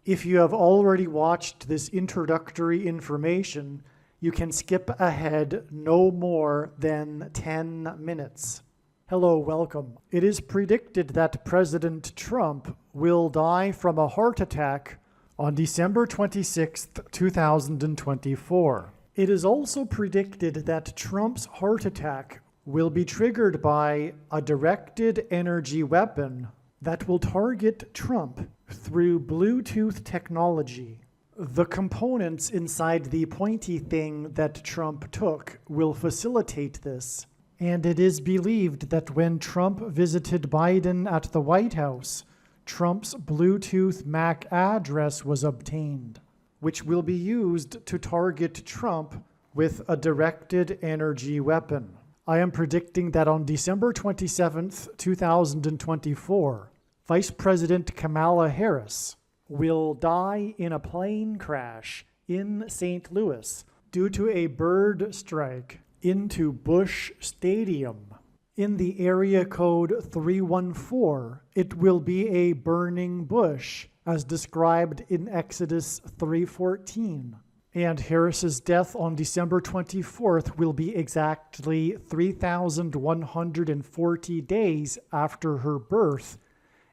If you have already watched this introductory information, you can skip ahead no more than 10 minutes. Hello, welcome. It is predicted that President Trump will die from a heart attack on December 26, 2024. It is also predicted that Trump's heart attack will be triggered by a directed energy weapon that will target Trump through Bluetooth technology. The components inside the pointy thing that Trump took will facilitate this. And it is believed that when Trump visited Biden at the White House, Trump's Bluetooth MAC address was obtained, which will be used to target Trump with a directed energy weapon. I am predicting that on December 27th, 2024, Vice President Kamala Harris will die in a plane crash in St. Louis due to a bird strike into Busch Stadium. In the area code 314, it will be a burning bush, as described in Exodus 3:14. And Harris's death on December 24th will be exactly 3,140 days after her birth,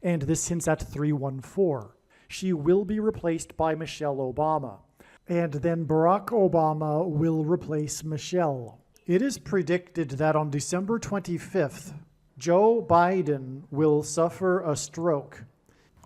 and this hints at 314. She will be replaced by Michelle Obama, and then Barack Obama will replace Michelle. It is predicted that on December 25th, Joe Biden will suffer a stroke.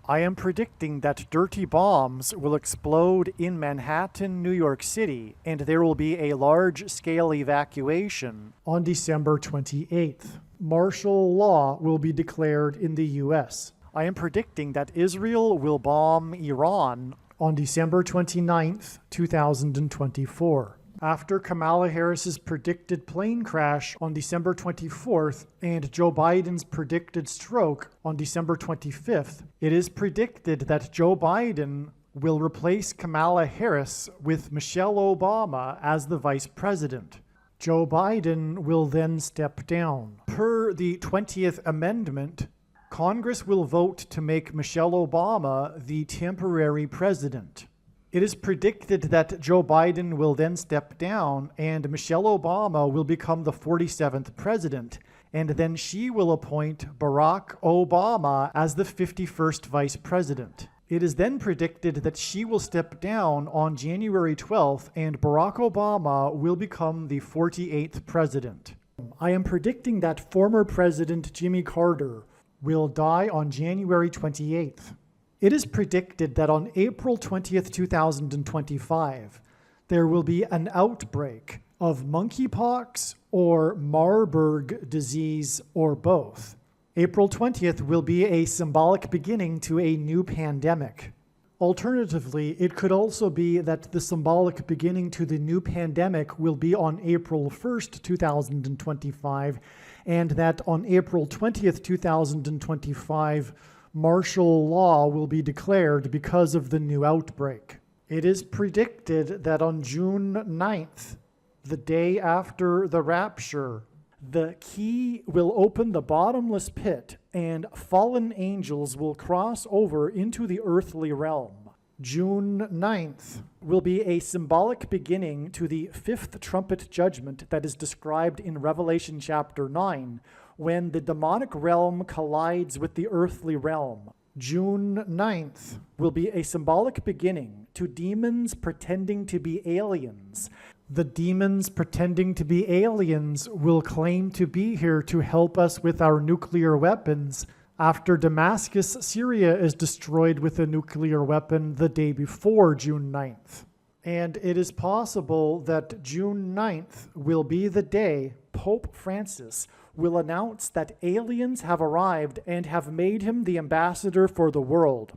I am predicting that dirty bombs will explode in Manhattan, New York City, and there will be a large-scale evacuation on December 28th. Martial law will be declared in the U.S. I am predicting that Israel will bomb Iran on December 29th, 2024. After Kamala Harris's predicted plane crash on December 24th and Joe Biden's predicted stroke on December 25th, it is predicted that Joe Biden will replace Kamala Harris with Michelle Obama as the vice president. Joe Biden will then step down. Per the 20th Amendment, Congress will vote to make Michelle Obama the temporary president. It is predicted that Joe Biden will then step down and Michelle Obama will become the 47th president, and then she will appoint Barack Obama as the 51st vice president. It is then predicted that she will step down on January 12th and Barack Obama will become the 48th president. I am predicting that former President Jimmy Carter will die on January 28th. It is predicted that on April 20th, 2025, there will be an outbreak of monkeypox or Marburg disease or both. April 20th will be a symbolic beginning to a new pandemic. Alternatively, it could also be that the symbolic beginning to the new pandemic will be on April 1st, 2025, and that on April 20th, 2025, martial law will be declared because of the new outbreak. It is predicted that on June 9th, the day after the rapture, the key will open the bottomless pit and fallen angels will cross over into the earthly realm. June 9th will be a symbolic beginning to the fifth trumpet judgment that is described in Revelation chapter 9, when the demonic realm collides with the earthly realm. June 9th will be a symbolic beginning to demons pretending to be aliens. The demons pretending to be aliens will claim to be here to help us with our nuclear weapons after Damascus, Syria is destroyed with a nuclear weapon the day before June 9th. And it is possible that June 9th will be the day Pope Francis will announce that aliens have arrived and have made him the ambassador for the world.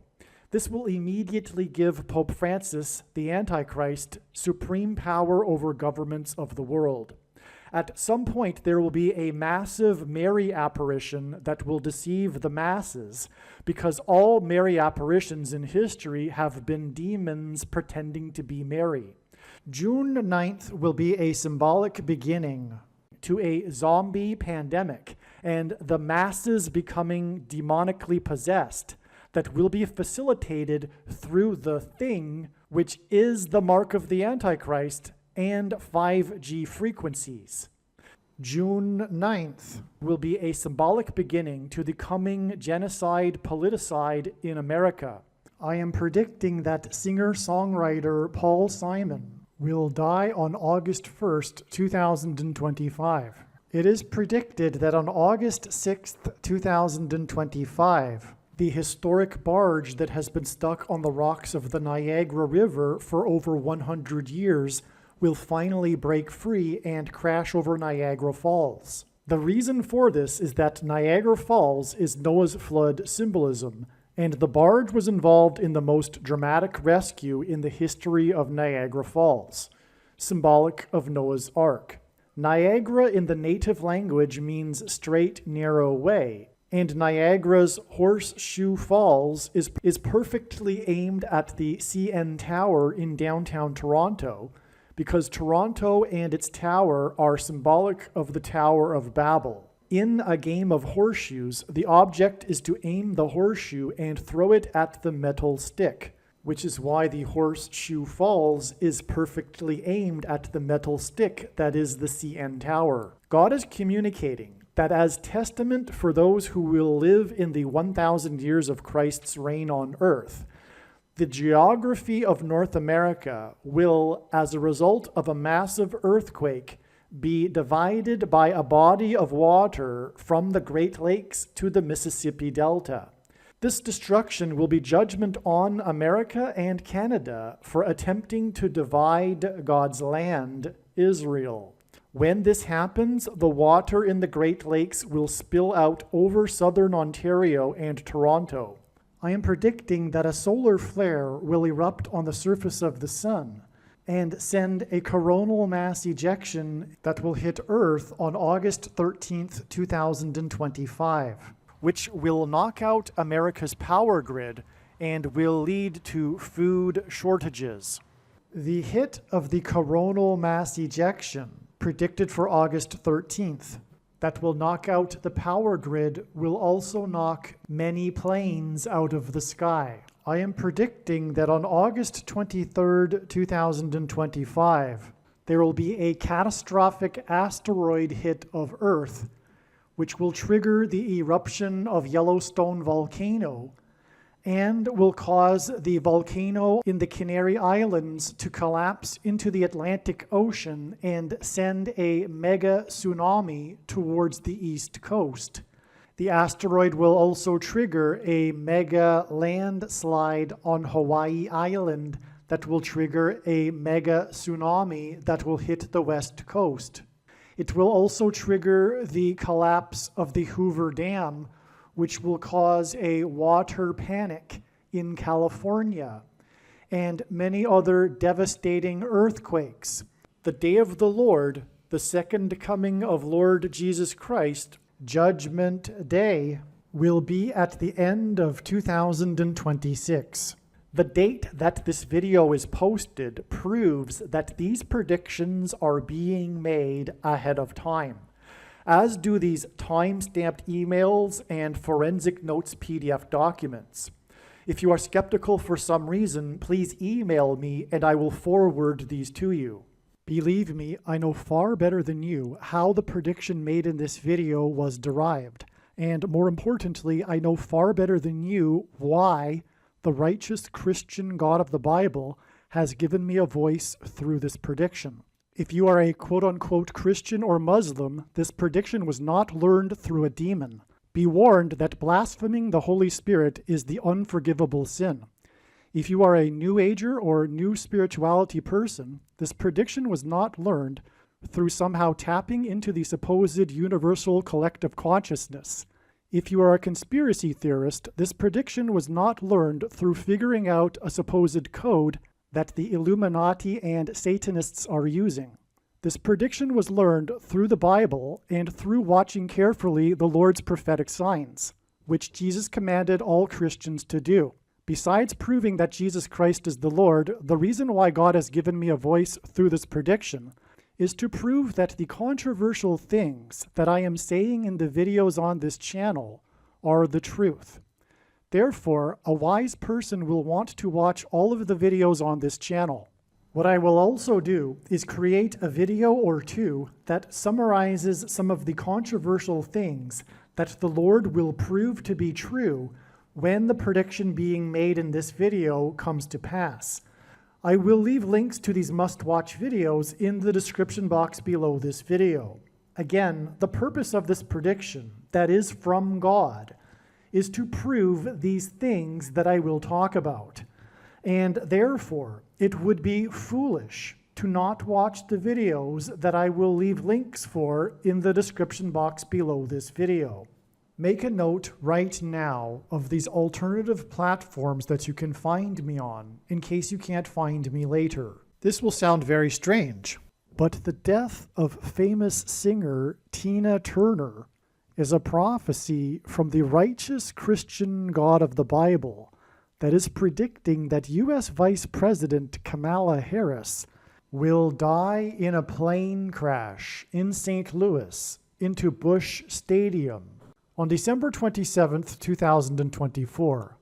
This will immediately give Pope Francis, the Antichrist, supreme power over governments of the world. At some point, there will be a massive Mary apparition that will deceive the masses, because all Mary apparitions in history have been demons pretending to be Mary. June 9th will be a symbolic beginning to a zombie pandemic and the masses becoming demonically possessed that will be facilitated through the thing, which is the mark of the Antichrist and 5G frequencies. June 9th will be a symbolic beginning to the coming genocide politicide in America. I am predicting that singer-songwriter Paul Simon will die on August 1st, 2025. It is predicted that on August 6th, 2025, the historic barge that has been stuck on the rocks of the Niagara River for over 100 years will finally break free and crash over Niagara Falls. The reason for this is that Niagara Falls is Noah's flood symbolism, and the barge was involved in the most dramatic rescue in the history of Niagara Falls, symbolic of Noah's Ark. Niagara in the native language means straight, narrow way, and Niagara's Horseshoe Falls is perfectly aimed at the CN Tower in downtown Toronto, because Toronto and its tower are symbolic of the Tower of Babel. In a game of horseshoes, the object is to aim the horseshoe and throw it at the metal stick, which is why the Horseshoe Falls is perfectly aimed at the metal stick that is the CN Tower. God is communicating that as testament for those who will live in the 1,000 years of Christ's reign on earth, the geography of North America will, as a result of a massive earthquake, be divided by a body of water from the Great Lakes to the Mississippi Delta. This destruction will be judgment on America and Canada for attempting to divide God's land, Israel. When this happens, the water in the Great Lakes will spill out over southern Ontario and Toronto. I am predicting that a solar flare will erupt on the surface of the sun and send a coronal mass ejection that will hit Earth on August 13th, 2025, which will knock out America's power grid and will lead to food shortages. The hit of the coronal mass ejection, predicted for August 13th, that will knock out the power grid will also knock many planes out of the sky. I am predicting that on August 23rd, 2025, there will be a catastrophic asteroid hit of Earth, which will trigger the eruption of Yellowstone volcano and will cause the volcano in the Canary Islands to collapse into the Atlantic Ocean and send a mega tsunami towards the east coast. The asteroid will also trigger a mega landslide on Hawaii Island that will trigger a mega tsunami that will hit the west coast. It will also trigger the collapse of the Hoover Dam, which will cause a water panic in California, and many other devastating earthquakes. The day of the Lord, the second coming of Lord Jesus Christ, Judgment Day, will be at the end of 2026. The date that this video is posted proves that these predictions are being made ahead of time, as do these time-stamped emails and forensic notes PDF documents. If you are skeptical for some reason, please email me and I will forward these to you. Believe me, I know far better than you how the prediction made in this video was derived, and more importantly, I know far better than you why the righteous Christian God of the Bible has given me a voice through this prediction. If you are a quote-unquote Christian or Muslim, this prediction was not learned through a demon. Be warned that blaspheming the Holy Spirit is the unforgivable sin. If you are a New Ager or New Spirituality person, this prediction was not learned through somehow tapping into the supposed universal collective consciousness. If you are a conspiracy theorist, this prediction was not learned through figuring out a supposed code that the Illuminati and Satanists are using. This prediction was learned through the Bible and through watching carefully the Lord's prophetic signs, which Jesus commanded all Christians to do. Besides proving that Jesus Christ is the Lord, the reason why God has given me a voice through this prediction is to prove that the controversial things that I am saying in the videos on this channel are the truth. Therefore, a wise person will want to watch all of the videos on this channel. What I will also do is create a video or two that summarizes some of the controversial things that the Lord will prove to be true when the prediction being made in this video comes to pass. I will leave links to these must-watch videos in the description box below this video. Again, the purpose of this prediction, that is from God, is to prove these things that I will talk about. And therefore, it would be foolish to not watch the videos that I will leave links for in the description box below this video. Make a note right now of these alternative platforms that you can find me on in case you can't find me later. This will sound very strange, but the death of famous singer Tina Turner is a prophecy from the righteous Christian God of the Bible that is predicting that U.S. Vice President Kamala Harris will die in a plane crash in St. Louis into Busch Stadium on December 27th, 2024.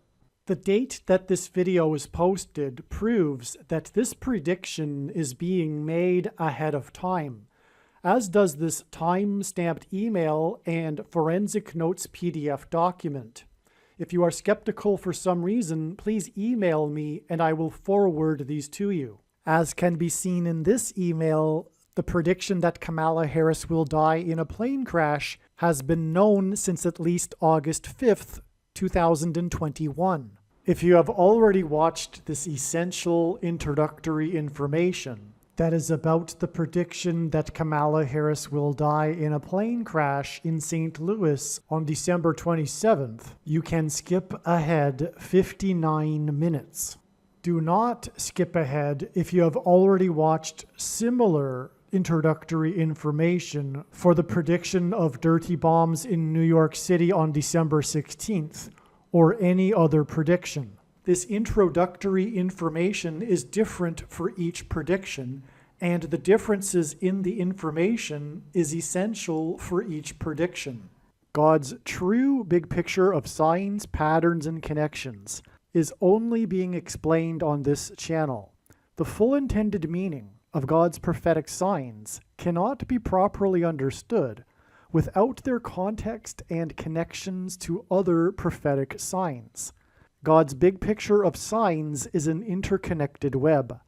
The date that this video is posted proves that this prediction is being made ahead of time, as does this time-stamped email and forensic notes PDF document. If you are skeptical for some reason, please email me and I will forward these to you. As can be seen in this email, the prediction that Kamala Harris will die in a plane crash has been known since at least August 5th, 2021. If you have already watched this essential introductory information that is about the prediction that Kamala Harris will die in a plane crash in St. Louis on December 27th, you can skip ahead 59 minutes. Do not skip ahead if you have already watched similar introductory information for the prediction of dirty bombs in New York City on December 16th, or any other prediction. This introductory information is different for each prediction, and the differences in the information is essential for each prediction. God's true big picture of signs, patterns, and connections is only being explained on this channel. The full intended meaning of God's prophetic signs cannot be properly understood without their context and connections to other prophetic signs. God's big picture of signs is an interconnected web.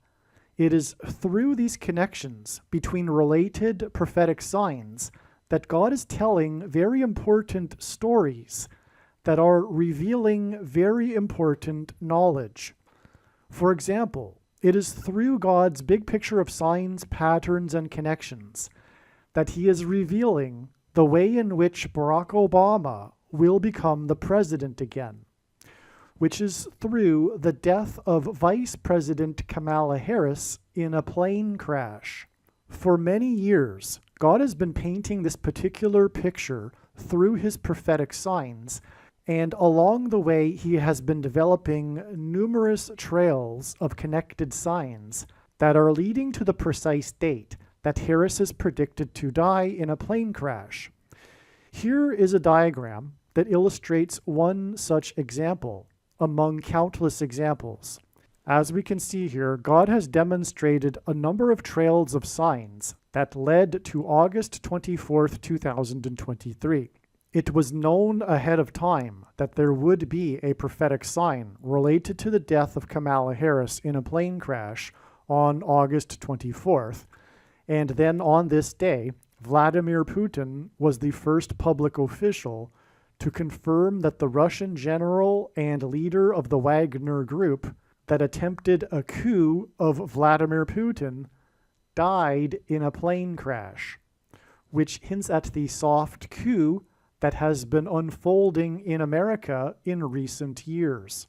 It is through these connections between related prophetic signs that God is telling very important stories that are revealing very important knowledge. For example, it is through God's big picture of signs, patterns, and connections that he is revealing the way in which Barack Obama will become the president again, which is through the death of Vice President Kamala Harris in a plane crash. For many years, God has been painting this particular picture through his prophetic signs, and along the way he has been developing numerous trails of connected signs that are leading to the precise date that Harris is predicted to die in a plane crash. Here is a diagram that illustrates one such example among countless examples. As we can see here, God has demonstrated a number of trails of signs that led to August 24th, 2023. It was known ahead of time that there would be a prophetic sign related to the death of Kamala Harris in a plane crash on August 24th. And then on this day, Vladimir Putin was the first public official to confirm that the Russian general and leader of the Wagner Group that attempted a coup of Vladimir Putin died in a plane crash, which hints at the soft coup that has been unfolding in America in recent years.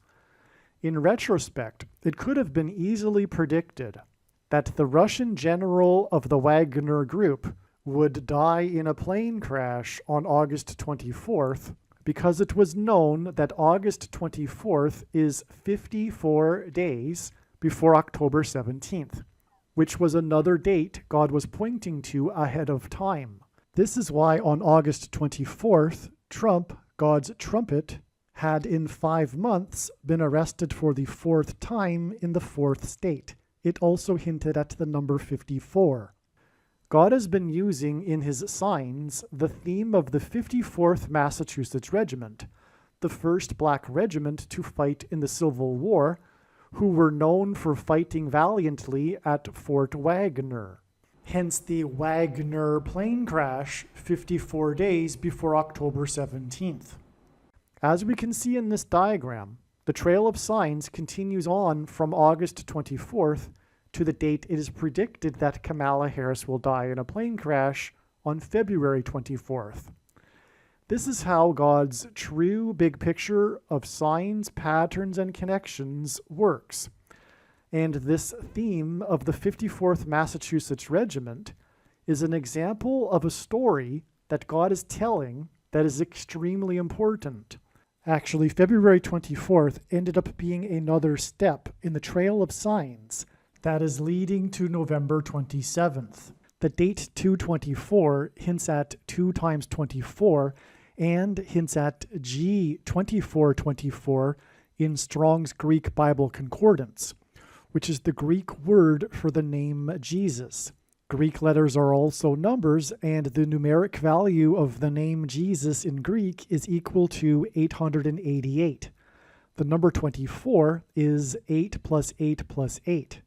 In retrospect, it could have been easily predicted that the Russian general of the Wagner Group would die in a plane crash on August 24th, because it was known that August 24th is 54 days before October 17th, which was another date God was pointing to ahead of time. This is why on August 24th, Trump, God's trumpet, had in 5 months been arrested for the 4th time in the 4th state. It also hinted at the number 54. God has been using in his signs the theme of the 54th Massachusetts Regiment, the first black regiment to fight in the Civil War, who were known for fighting valiantly at Fort Wagner. Hence the Wagner plane crash 54 days before October 17th. As we can see in this diagram, the trail of signs continues on from August 24th to the date it is predicted that Kamala Harris will die in a plane crash on February 24th. This is how God's true big picture of signs, patterns, and connections works. And this theme of the 54th Massachusetts Regiment is an example of a story that God is telling that is extremely important. Actually, February 24th ended up being another step in the trail of signs that is leading to November 27th. The date 224 hints at 2 times 24 and hints at G2424 in Strong's Greek Bible Concordance, which is the Greek word for the name Jesus. Greek letters are also numbers, and the numeric value of the name Jesus in Greek is equal to 888. The number 24 is 8 plus 8 plus 8.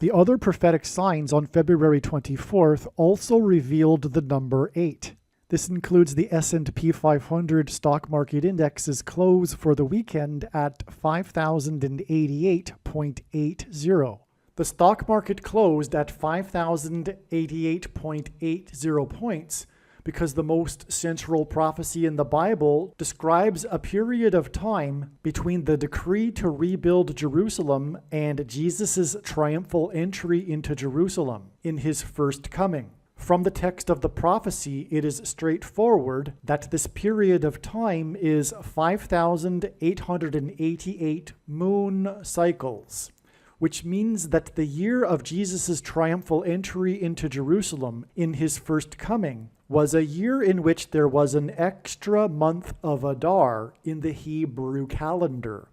The other prophetic signs on February 24th also revealed the number 8. This includes the S&P 500 stock market index's close for the weekend at 5,088.80. The stock market closed at 5,088.80 points because the most central prophecy in the Bible describes a period of time between the decree to rebuild Jerusalem and Jesus' triumphal entry into Jerusalem in his first coming. From the text of the prophecy, it is straightforward that this period of time is 5,888 moon cycles, which means that the year of Jesus' triumphal entry into Jerusalem in his first coming was a year in which there was an extra month of Adar in the Hebrew calendar.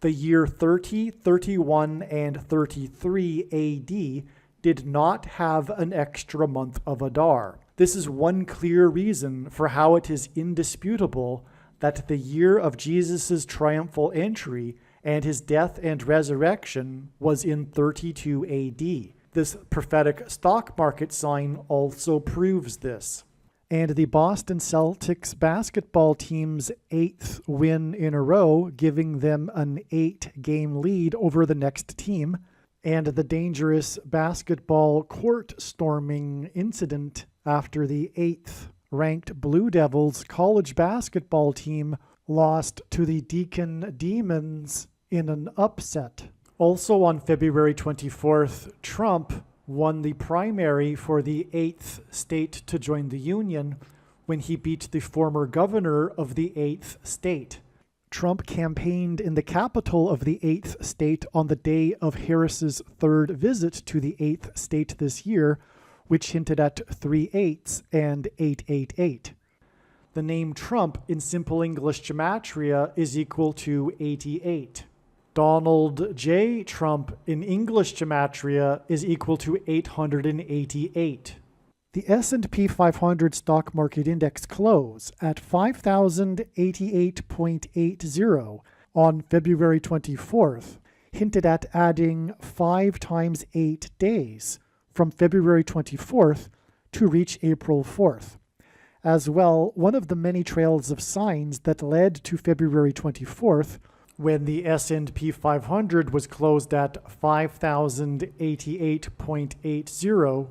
The year 30, 31, and 33 AD did not have an extra month of Adar. This is one clear reason for how it is indisputable that the year of Jesus' triumphal entry and his death and resurrection was in 32 AD. This prophetic stock market sign also proves this. And the Boston Celtics basketball team's 8th win in a row, giving them an 8-game lead over the next team, and the dangerous basketball court storming incident after the 8th ranked Blue Devils college basketball team lost to the Deacon Demons in an upset. Also on February 24th, Trump won the primary for the 8th state to join the Union when he beat the former governor of the 8th state. Trump campaigned in the capital of the 8th state on the day of Harris's 3rd visit to the 8th state this year, which hinted at 3 8s and 888. The name Trump in Simple English Gematria is equal to 88. Donald J. Trump in English Gematria is equal to 888. The S&P 500 stock market index close at 5,088.80 on February 24th hinted at adding 5 times 8 days from February 24th to reach April 4th. As well, one of the many trails of signs that led to February 24th, when the S&P 500 was closed at 5,088.80,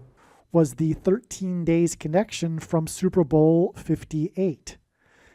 was the 13 days connection from Super Bowl 58,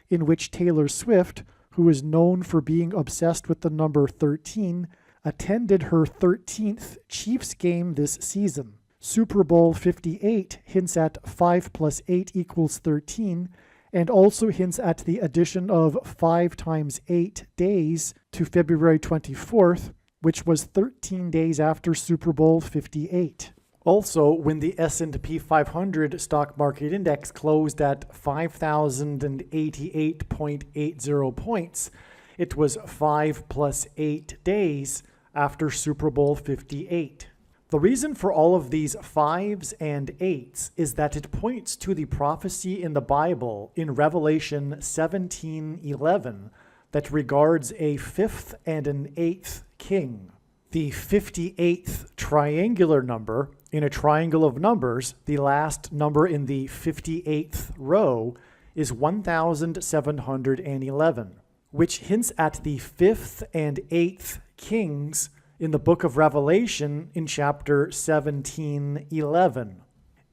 in which Taylor Swift, who is known for being obsessed with the number 13, attended her 13th Chiefs game this season. Super Bowl 58 hints at 5 plus 8 equals 13, and also hints at the addition of 5 times 8 days to February 24th, which was 13 days after Super Bowl 58. Also, when the S&P 500 stock market index closed at 5,088.80 points, it was 5 plus 8 days after Super Bowl 58. The reason for all of these 5s and 8s is that it points to the prophecy in the Bible in Revelation 17:11 that regards a 5th and an 8th king. The 58th triangular number in a triangle of numbers, the last number in the 58th row, is 1711, which hints at the 5th and 8th kings in the book of Revelation in chapter 17:11.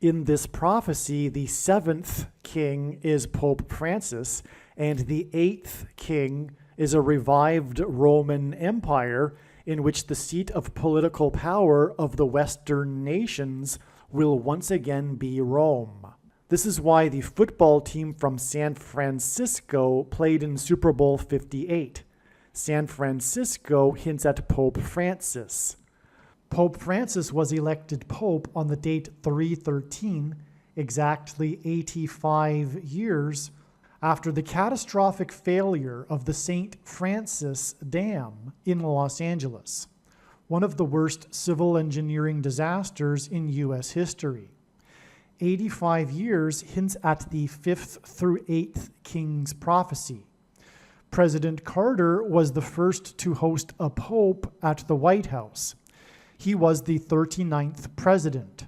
In this prophecy, the 7th king is Pope Francis, and the 8th king is a revived Roman Empire in which the seat of political power of the Western nations will once again be Rome. This is why the football team from San Francisco played in Super Bowl 58. San Francisco hints at Pope Francis. Pope Francis was elected pope on the date 313, exactly 85 years after the catastrophic failure of the St. Francis Dam in Los Angeles, one of the worst civil engineering disasters in U.S. history. 85 years hints at the 5th through 8th king's prophecy. President Carter was the first to host a pope at the White House. He was the 39th president.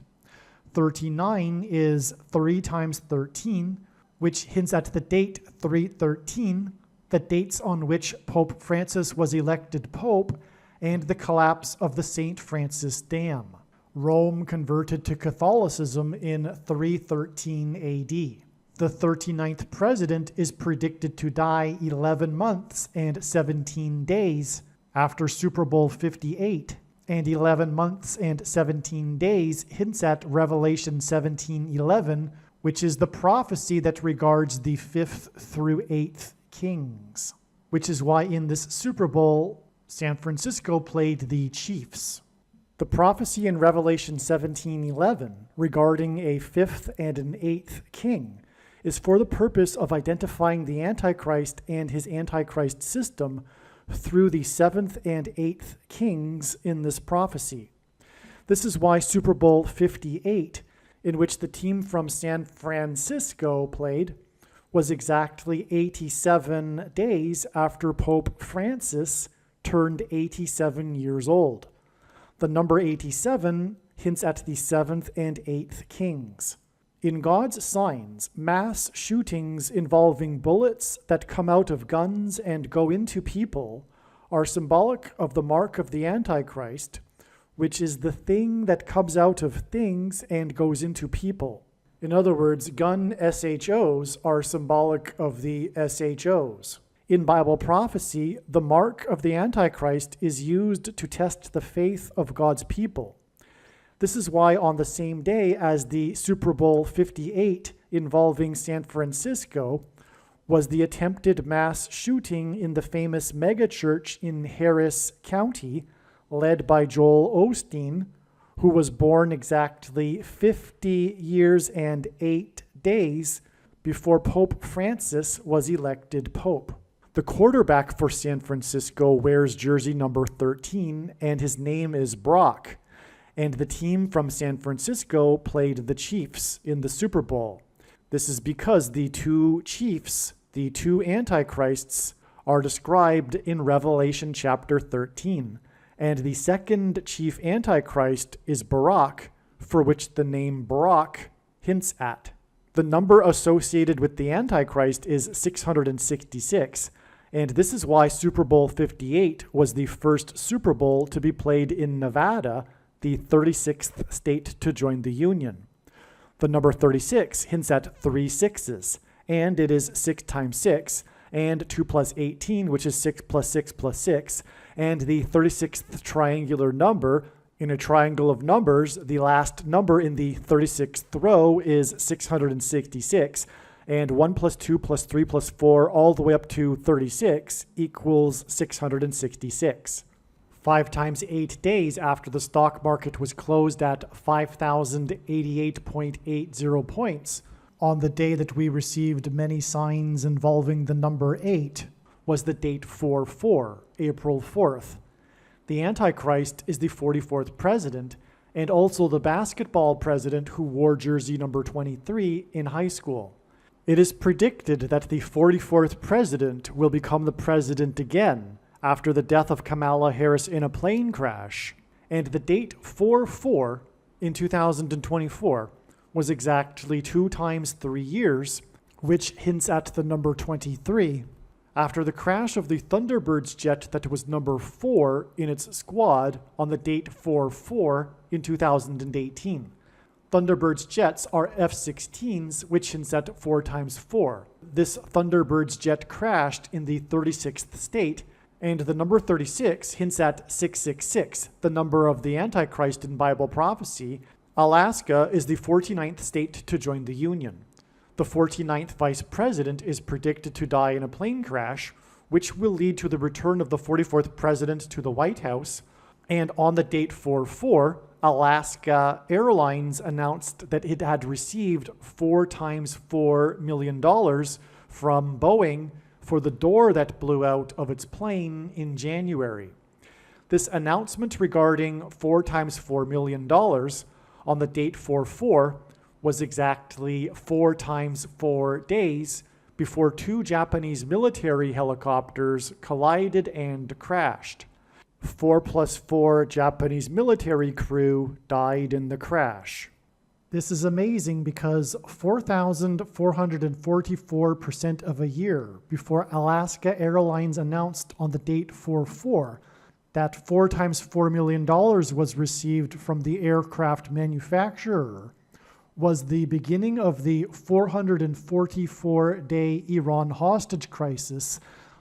39 is 3 times 13, which hints at the date 313, the dates on which Pope Francis was elected pope, and the collapse of the St. Francis Dam. Rome converted to Catholicism in 313 AD. The 39th president is predicted to die 11 months and 17 days after Super Bowl 58, and 11 months and 17 days hints at Revelation 17:11, which is the prophecy that regards the 5th through 8th kings, which is why in this Super Bowl, San Francisco played the Chiefs. The prophecy in Revelation 17:11 regarding a 5th and an 8th king is for the purpose of identifying the Antichrist and his Antichrist system through the 7th and 8th kings in this prophecy. This is why Super Bowl 58, in which the team from San Francisco played, was exactly 87 days after Pope Francis turned 87 years old. The number 87 hints at the 7th and 8th kings. In God's signs, mass shootings involving bullets that come out of guns and go into people are symbolic of the mark of the Antichrist, which is the thing that comes out of things and goes into people. In other words, gun SHOs are symbolic of the SHOs. In Bible prophecy, the mark of the Antichrist is used to test the faith of God's people. This is why on the same day as the Super Bowl 58 involving San Francisco was the attempted mass shooting in the famous megachurch in Harris County, led by Joel Osteen, who was born exactly 50 years and 8 days before Pope Francis was elected pope. The quarterback for San Francisco wears jersey number 13, and his name is Brock. And the team from San Francisco played the Chiefs in the Super Bowl. This is because the two chiefs, the two antichrists, are described in Revelation chapter 13. And the second chief antichrist is Barak, for which the name Barak hints at. The number associated with the Antichrist is 666, and this is why Super Bowl 58 was the first Super Bowl to be played in Nevada, the 36th state to join the Union. The number 36 hints at 3 sixes, and it is 6 times 6, and 2 plus 18, which is 6 plus 6 plus 6, and the 36th triangular number. In a triangle of numbers, the last number in the 36th row is 666, and 1 plus 2 plus 3 plus 4 all the way up to 36 equals 666. 5 times 8 days after the stock market was closed at 5,088.80 points, on the day that we received many signs involving the number 8, was the date 4/4, April 4th. The Antichrist is the 44th president and also the basketball president who wore jersey number 23 in high school. It is predicted that the 44th president will become the president again after the death of Kamala Harris in a plane crash, and the date 4/4 in 2024 was exactly 2 times 3 years, which hints at the number 23, after the crash of the Thunderbirds jet that was number 4 in its squad on the date 4/4 in 2018. Thunderbirds jets are F-16s, which hints at 4 times 4. This Thunderbirds jet crashed in the 36th state, and the number 36 hints at 666, the number of the Antichrist in Bible prophecy. Alaska is the 49th state to join the Union. The 49th vice president is predicted to die in a plane crash, which will lead to the return of the 44th president to the White House. And on the date 4/4, Alaska Airlines announced that it had received $4 times $4 million from Boeing for the door that blew out of its plane in January. This announcement regarding $4 times $4 million on the date 4/4 was exactly 4 times 4 days before 2 Japanese military helicopters collided and crashed. 4 plus 4 Japanese military crew died in the crash. This is amazing because 4,444% of a year before Alaska Airlines announced on the date 4/4 that $4 times $4 million was received from the aircraft manufacturer was the beginning of the 444-day Iran hostage crisis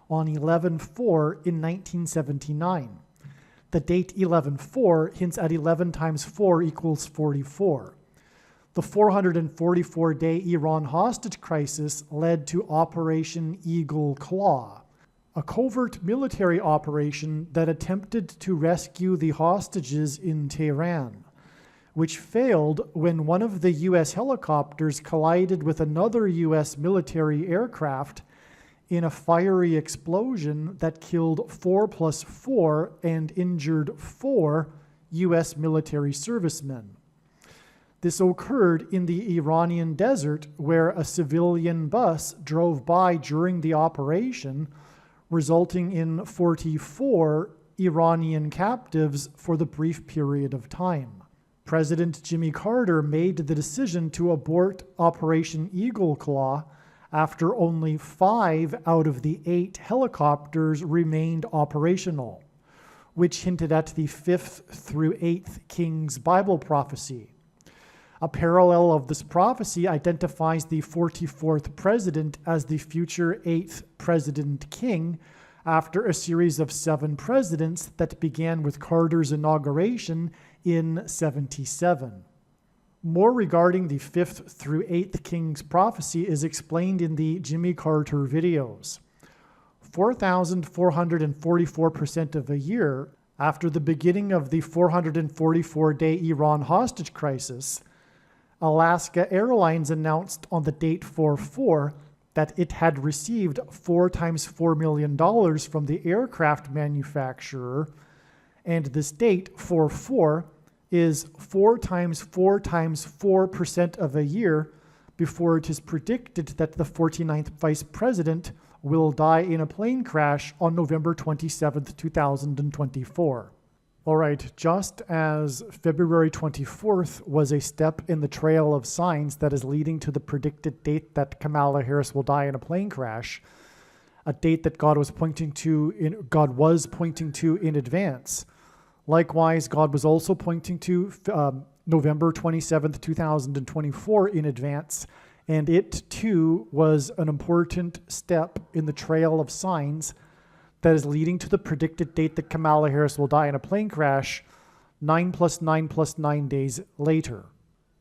on 11/4 in 1979. The date 11/4 hints at 11 times 4 equals 44. The 444-day Iran hostage crisis led to Operation Eagle Claw, a covert military operation that attempted to rescue the hostages in Tehran, which failed when one of the U.S. helicopters collided with another U.S. military aircraft in a fiery explosion that killed 4 plus 4 and injured 4 U.S. military servicemen. This occurred in the Iranian desert, where a civilian bus drove by during the operation, resulting in 44 Iranian captives for the brief period of time. President Jimmy Carter made the decision to abort Operation Eagle Claw after only 5 out of the 8 helicopters remained operational, which hinted at the 5th through 8th Kings Bible prophecy. A parallel of this prophecy identifies the 44th president as the future 8th president king after a series of 7 presidents that began with Carter's inauguration in 77. More regarding the 5th through 8th Kings prophecy is explained in the Jimmy Carter videos. 4,444% of a year after the beginning of the 444-day Iran hostage crisis, Alaska Airlines announced on the date 4/4 that it had received $4 times $4 million from the aircraft manufacturer, and this date 4/4 is 4 times 4 times 4% of a year before it is predicted that the 49th vice president will die in a plane crash on November 27, 2024. All right, just as February 24th was a step in the trail of signs that is leading to the predicted date that Kamala Harris will die in a plane crash, a date that God was pointing to in advance. Likewise, God was also pointing to November 27th, 2024 in advance, and it too was an important step in the trail of signs that is leading to the predicted date that Kamala Harris will die in a plane crash 9 plus 9 plus 9 days later.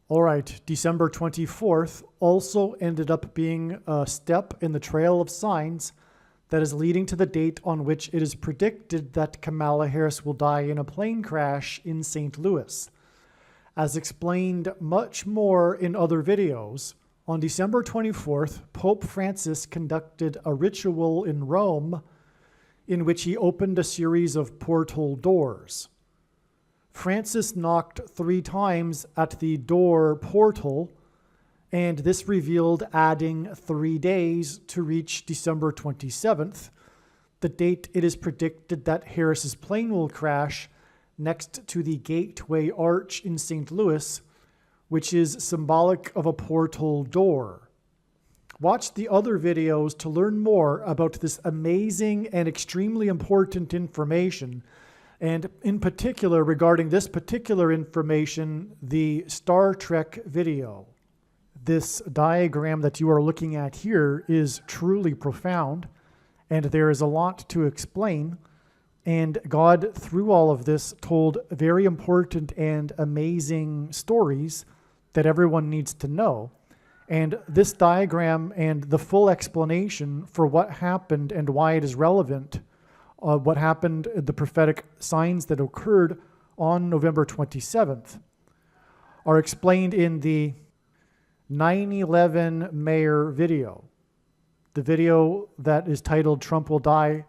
All right, December 24th also ended up being a step in the trail of signs that is leading to the date on which it is predicted that Kamala Harris will die in a plane crash in St. Louis. As explained much more in other videos, on December 24th, Pope Francis conducted a ritual in Rome in which he opened a series of portal doors. Francis knocked 3 times at the door portal, and this revealed adding 3 days to reach December 27th, the date it is predicted that Harris's plane will crash next to the Gateway Arch in St. Louis, which is symbolic of a portal door. Watch the other videos to learn more about this amazing and extremely important information, and in particular regarding this particular information, the Star Trek video. This diagram that you are looking at here is truly profound, and there is a lot to explain. And God, through all of this, told very important and amazing stories that everyone needs to know. And this diagram and the full explanation for what happened and why it is relevant, what happened, the prophetic signs that occurred on November 27th, are explained in the 9/11 Mayor video. The video that is titled Trump Will Die,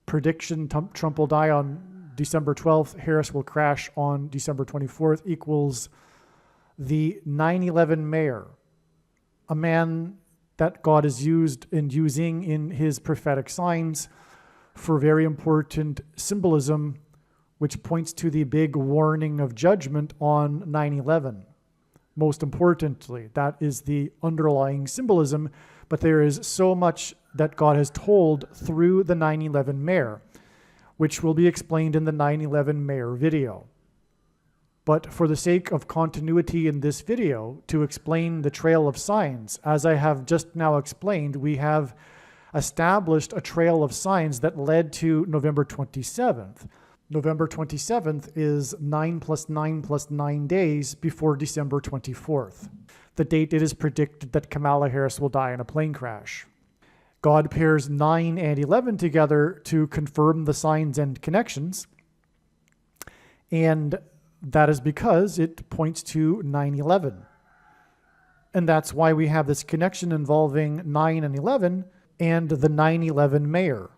Prediction Trump Will Die on December 12th, Harris Will Crash on December 24th, equals the 9/11 Mayor, a man that God is using in his prophetic signs for very important symbolism, which points to the big warning of judgment on 9/11. Most importantly, that is the underlying symbolism, but there is so much that God has told through the 9/11 Mayor, which will be explained in the 9/11 Mayor video. But for the sake of continuity in this video, to explain the trail of signs, as I have just now explained, we have established a trail of signs that led to November 27th. November 27th is 9 + 9 + 9 days before December 24th, the date it is predicted that Kamala Harris will die in a plane crash. God pairs 9 and 11 together to confirm the signs and connections, and that is because it points to 9/11. And that's why we have this connection involving 9 and 11 and the 9/11 Mayor.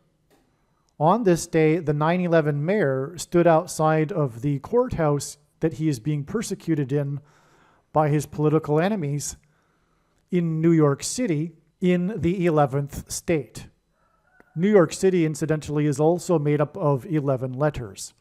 On this day, the 9/11 Mayor stood outside of the courthouse that he is being persecuted in by his political enemies in New York City, in the 11th state. New York City, incidentally, is also made up of 11 letters.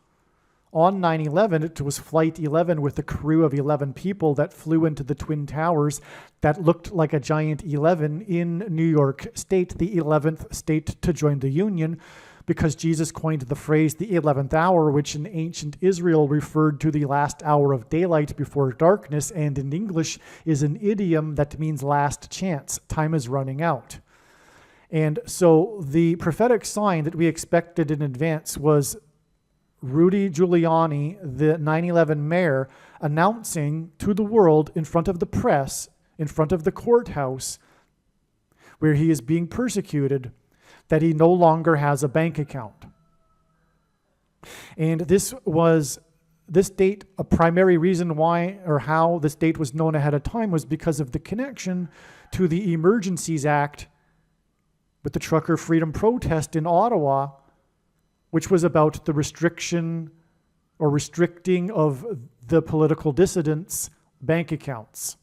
On 9/11, it was Flight 11 with a crew of 11 people that flew into the Twin Towers that looked like a giant 11 in New York State, the 11th state to join the Union, because Jesus coined the phrase the 11th hour, which in ancient Israel referred to the last hour of daylight before darkness, and in English is an idiom that means last chance. Time is running out. And so the prophetic sign that we expected in advance was Rudy Giuliani, the 9/11 Mayor, announcing to the world in front of the press, in front of the courthouse, where he is being persecuted, that he no longer has a bank account. And this date, a primary reason why or how this date was known ahead of time was because of the connection to the Emergencies Act with the trucker freedom protest in Ottawa, which was about the restriction or restricting of the political dissidents' bank accounts.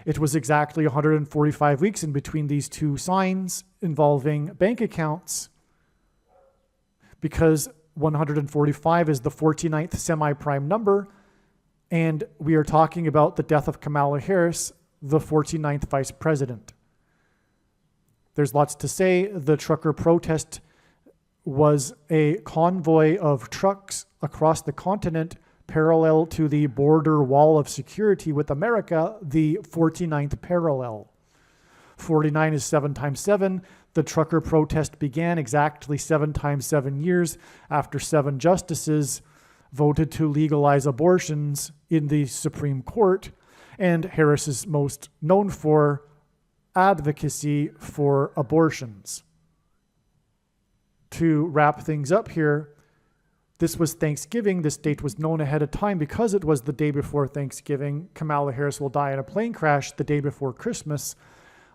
It was exactly 145 weeks in between these two signs involving bank accounts, because 145 is the 49th semi-prime number, and we are talking about the death of Kamala Harris, the 49th vice president. There's lots to say. The trucker protest was a convoy of trucks across the continent parallel to the border wall of security with America, the 49th parallel. 49 is 7 times 7. The trucker protest began exactly 7 times 7 years after 7 justices voted to legalize abortions in the Supreme Court, and Harris is most known for advocacy for abortions. to wrap things up here, this was Thanksgiving. This date was known ahead of time because it was the day before Thanksgiving. Kamala Harris will die in a plane crash the day before Christmas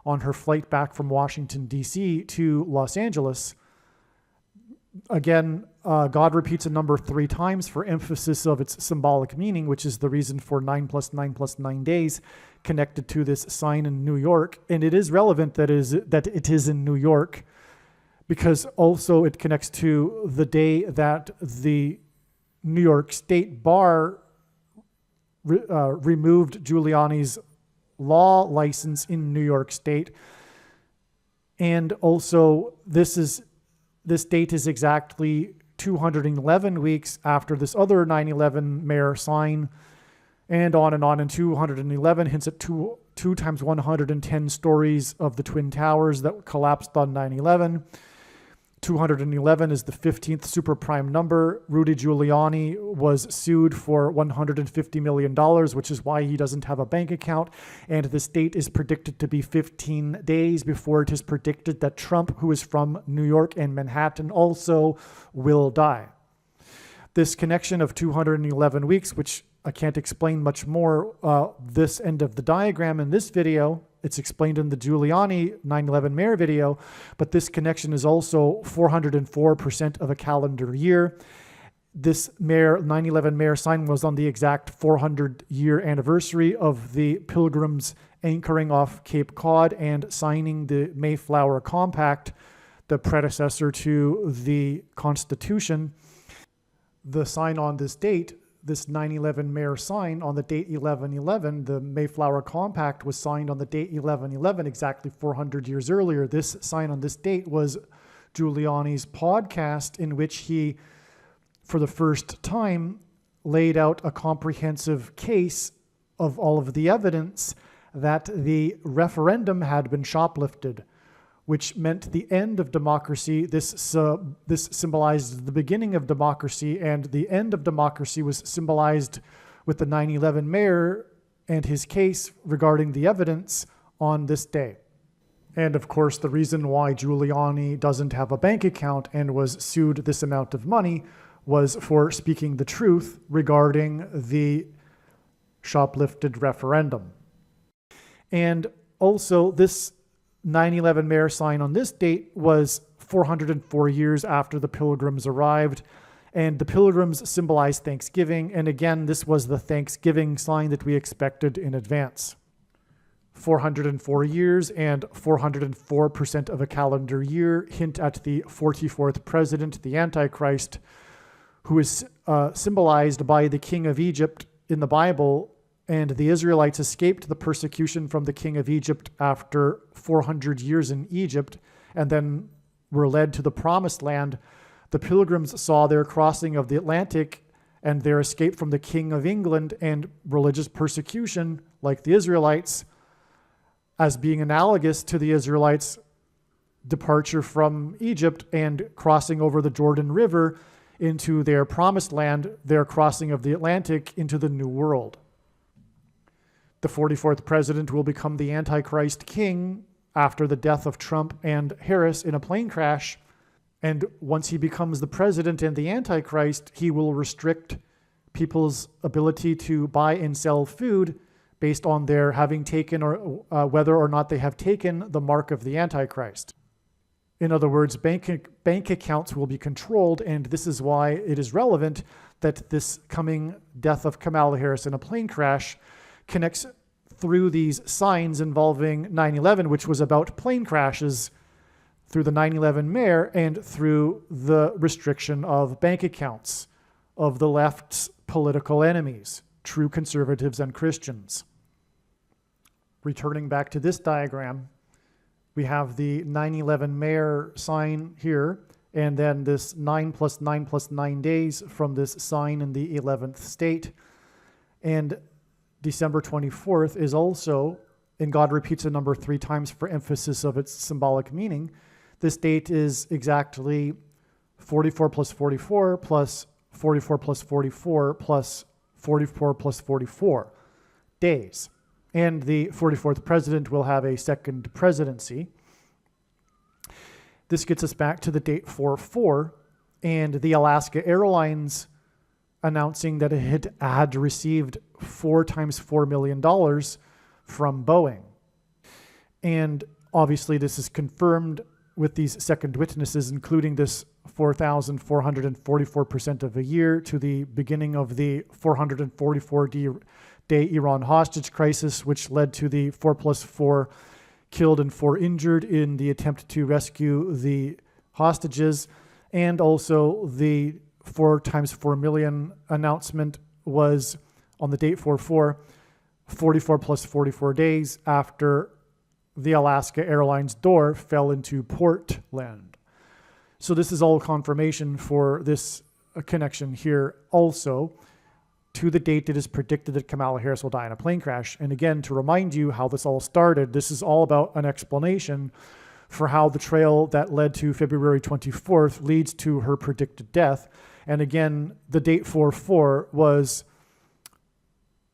on her flight back from Washington, D.C. to Los Angeles. Again, God repeats a number 3 times for emphasis of its symbolic meaning, which is the reason for 9 + 9 + 9 days connected to this sign in New York. And it is relevant that it is in New York, because also it connects to the day that the New York State Bar removed Giuliani's law license in New York State. And also this date is exactly 211 weeks after this other 9/11 mayor sign, and on, and 211 hints at 2 times 110 stories of the Twin Towers that collapsed on 9/11. 211 is the 15th super prime number. Rudy Giuliani was sued for $150 million, which is why he doesn't have a bank account. And this date is predicted to be 15 days before it is predicted that Trump, who is from New York and Manhattan, also will die. This connection of 211 weeks, which I can't explain much more, this end of the diagram in this video, it's explained in the Giuliani 9/11 mayor video, but this connection is also 404% of a calendar year. This 9/11 mayor sign was on the exact 400-year anniversary of the Pilgrims anchoring off Cape Cod and signing the Mayflower Compact, the predecessor to the Constitution. The sign on this date, this 9/11 mayor sign on the date 11/11, the Mayflower Compact was signed on the date 11/11, exactly 400 years earlier. This sign on this date was Giuliani's podcast, in which he, for the first time, laid out a comprehensive case of all of the evidence that the referendum had been shoplifted, which meant the end of democracy. This symbolized the beginning of democracy, and the end of democracy was symbolized with the 9/11 mayor and his case regarding the evidence on this day. And of course, the reason why Giuliani doesn't have a bank account and was sued this amount of money was for speaking the truth regarding the shoplifted referendum. And also, this 9/11 mayor sign on this date was 404 years after the Pilgrims arrived, and the Pilgrims symbolized Thanksgiving. And again, this was the Thanksgiving sign that we expected in advance. 404 years and 404% of a calendar year hint at the 44th president, the Antichrist, who is symbolized by the king of Egypt in the Bible. And the Israelites escaped the persecution from the king of Egypt after 400 years in Egypt, and then were led to the promised land. The Pilgrims saw their crossing of the Atlantic and their escape from the king of England and religious persecution, like the Israelites, as being analogous to the Israelites' departure from Egypt and crossing over the Jordan River into their promised land, their crossing of the Atlantic into the New World. The 44th president will become the Antichrist king after the death of Trump and Harris in a plane crash. And once he becomes the president and the Antichrist, he will restrict people's ability to buy and sell food based on their having taken or whether or not they have taken the mark of the Antichrist. In other words, bank accounts will be controlled, and this is why it is relevant that this coming death of Kamala Harris in a plane crash connects through these signs involving 9/11, which was about plane crashes, through the 9/11 mayor, and through the restriction of bank accounts of the left's political enemies, true conservatives and Christians. Returning back to this diagram, we have the 9/11 mayor sign here, and then this 9 + 9 + 9 days from this sign in the 11th state. And December 24th is also, and God repeats a number 3 times for emphasis of its symbolic meaning. This date is exactly 44 + 44 + 44 + 44 + 44 + 44 days. And the 44th president will have a second presidency. This gets us back to the date 4-4 and the Alaska Airlines announcing that it had received 4 times $4 million from Boeing. And obviously this is confirmed with these second witnesses, including this 4,444% of a year to the beginning of the 444-day Iran hostage crisis, which led to the 4+4 killed and 4 injured in the attempt to rescue the hostages. And also the 4 times 4 million announcement was on the date 4-4, 44 plus 44 days after the Alaska Airlines door fell into Portland. So this is all confirmation for this connection here also to the date it is predicted that Kamala Harris will die in a plane crash. And again, to remind you how this all started, this is all about an explanation for how the trail that led to February 24th leads to her predicted death. And again, the date 4-4 was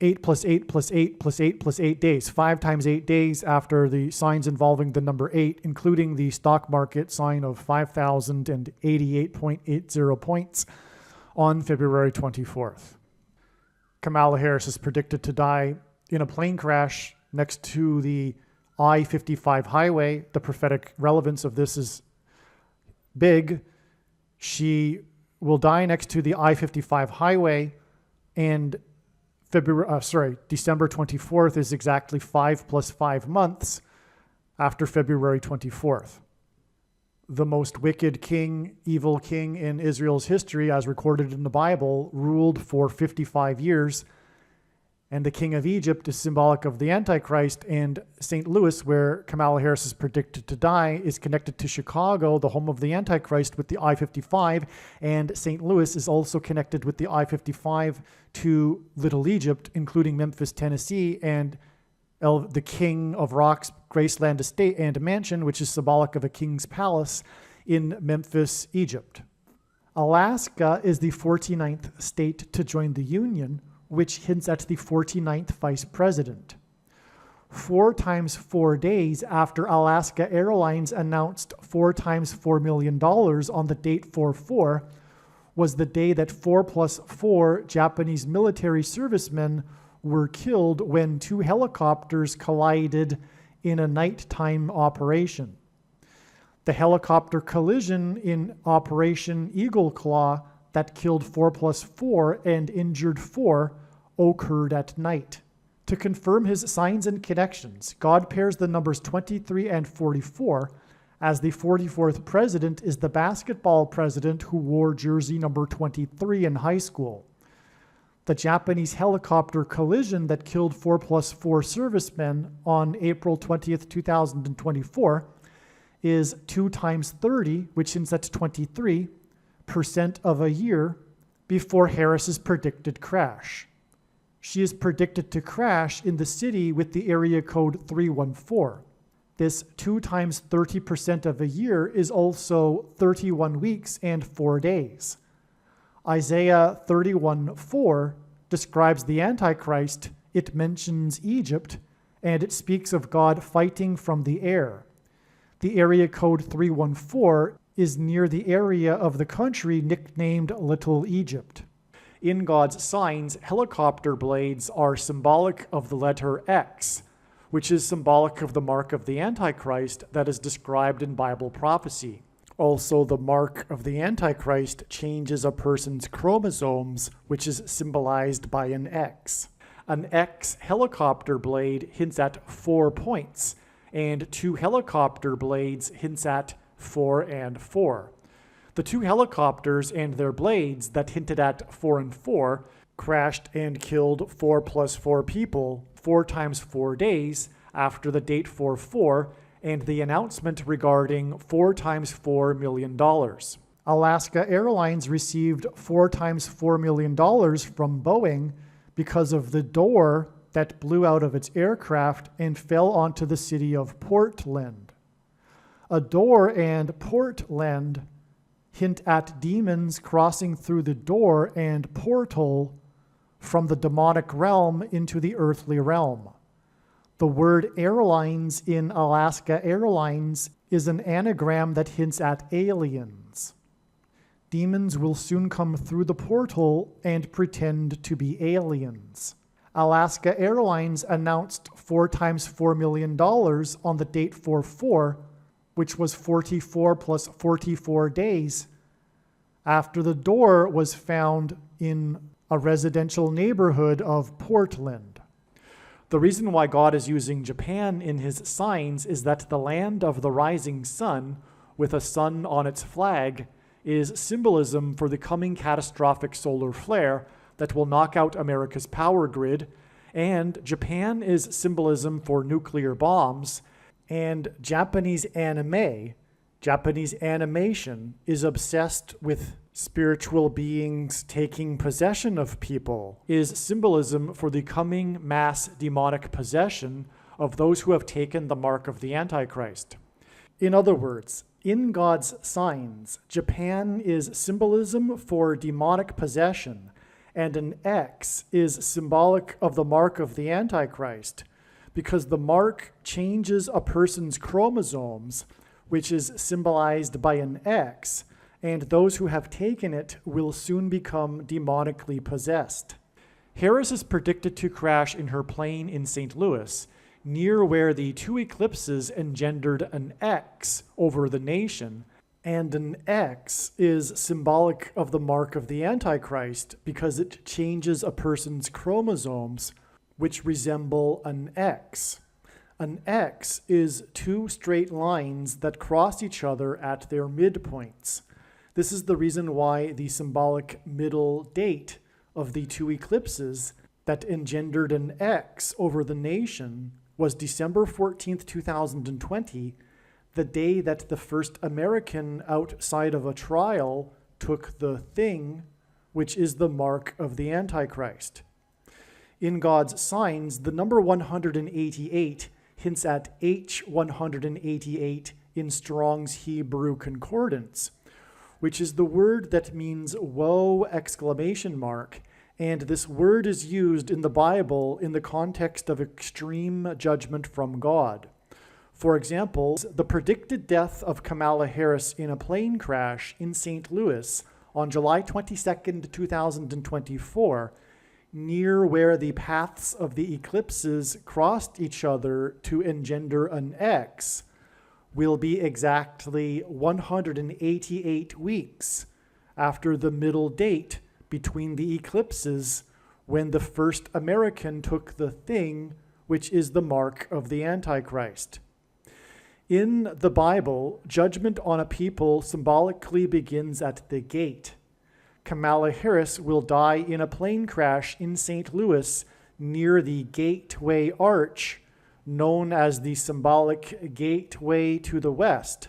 8 plus 8 plus 8 plus 8 plus 8 days, 5 times 8 days after the signs involving the number 8, including the stock market sign of 5,088.80 points on February 24th. Kamala Harris is predicted to die in a plane crash next to the I-55 highway. The prophetic relevance of this is big. She will die next to the I-55 highway, and December 24th is exactly 5 plus 5 months after February 24th. The most wicked king, evil king in Israel's history, as recorded in the Bible, ruled for 55 years. And the king of Egypt is symbolic of the Antichrist, and St. Louis, where Kamala Harris is predicted to die, is connected to Chicago, the home of the Antichrist, with the I-55, and St. Louis is also connected with the I-55 to Little Egypt, including Memphis, Tennessee, and the King of Rock's Graceland Estate and Mansion, which is symbolic of a king's palace in Memphis, Egypt. Alaska is the 49th state to join the Union, which hints at the 49th vice president. 4 times 4 days after Alaska Airlines announced 4 times $4 million on the date 4-4 was the day that 4+4 Japanese military servicemen were killed when 2 helicopters collided in a nighttime operation. The helicopter collision in Operation Eagle Claw that killed 4+4 and injured 4 occurred at night. To confirm his signs and connections, God pairs the numbers 23 and 44, as the 44th president is the basketball president who wore jersey number 23 in high school. The Japanese helicopter collision that killed 4+4 servicemen on April 20th, 2024 is 2 times 30, which hints at 23% of a year before Harris's predicted crash. She is predicted to crash in the city with the area code 314. This 2 times 30% of a year is also 31 weeks and 4 days. Isaiah 31:4 describes the Antichrist. It mentions Egypt, and it speaks of God fighting from the air. The area code 314 is near the area of the country nicknamed Little Egypt. In God's signs, helicopter blades are symbolic of the letter X, which is symbolic of the mark of the Antichrist that is described in Bible prophecy. Also, the mark of the Antichrist changes a person's chromosomes, which is symbolized by an X. An X helicopter blade hints at 4 points, and 2 helicopter blades hints at 4 and 4. The 2 helicopters and their blades that hinted at 4 and 4 crashed and killed 4+4 people 4 times 4 days after the date 4-4 and the announcement regarding 4 times $4 million. Alaska Airlines received 4 times $4 million from Boeing because of the door that blew out of its aircraft and fell onto the city of Portland. A door and Portland hint at demons crossing through the door and portal from the demonic realm into the earthly realm. The word airlines in Alaska Airlines is an anagram that hints at aliens. Demons will soon come through the portal and pretend to be aliens. Alaska Airlines announced 4 times $4 million on the date 4/4, which was 44 plus 44 days, after the door was found in a residential neighborhood of Portland. The reason why God is using Japan in his signs is that the land of the rising sun, with a sun on its flag, is symbolism for the coming catastrophic solar flare that will knock out America's power grid, and Japan is symbolism for nuclear bombs, and Japanese animation, is obsessed with spiritual beings taking possession of people, is symbolism for the coming mass demonic possession of those who have taken the mark of the Antichrist. In other words, in God's signs, Japan is symbolism for demonic possession, and an X is symbolic of the mark of the Antichrist, because the mark changes a person's chromosomes, which is symbolized by an X, and those who have taken it will soon become demonically possessed. Harris is predicted to crash in her plane in St. Louis, near where the 2 eclipses engendered an X over the nation, and an X is symbolic of the mark of the Antichrist because it changes a person's chromosomes, which resemble an X. An X is 2 straight lines that cross each other at their midpoints. This is the reason why the symbolic middle date of the 2 eclipses that engendered an X over the nation was December 14th, 2020, the day that the first American outside of a trial took the thing, which is the mark of the Antichrist. In God's signs, the number 188 hints at H188 in Strong's Hebrew Concordance, which is the word that means woe ! And this word is used in the Bible in the context of extreme judgment from God. For example, the predicted death of Kamala Harris in a plane crash in St. Louis on July 22nd, 2024, near where the paths of the eclipses crossed each other to engender an X, will be exactly 188 weeks after the middle date between the eclipses when the first American took the thing, which is the mark of the Antichrist. In the Bible, judgment on a people symbolically begins at the gate. Kamala Harris will die in a plane crash in St. Louis near the Gateway Arch, known as the symbolic gateway to the West.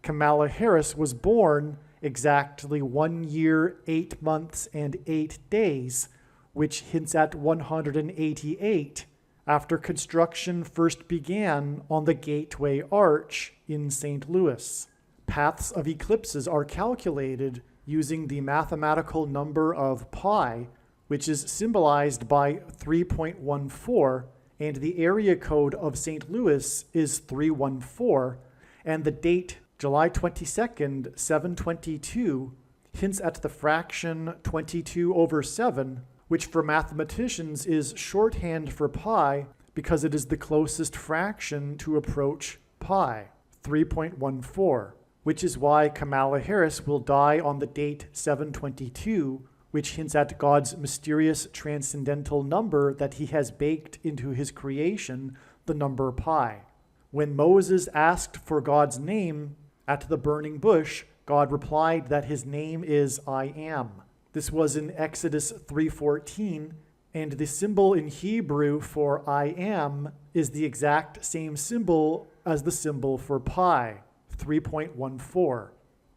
Kamala Harris was born exactly 1 year, 8 months, and 8 days, which hints at 188, after construction first began on the Gateway Arch in St. Louis. Paths of eclipses are calculated using the mathematical number of pi, which is symbolized by 3.14, and the area code of St. Louis is 314, and the date July 22nd, 722, hints at the fraction 22/7, which for mathematicians is shorthand for pi because it is the closest fraction to approach pi, 3.14, which is why Kamala Harris will die on the date 722, which hints at God's mysterious transcendental number that he has baked into his creation, the number pi. When Moses asked for God's name at the burning bush, God replied that his name is I am. This was in Exodus 3:14, and the symbol in Hebrew for I am is the exact same symbol as the symbol for pi, 3.14.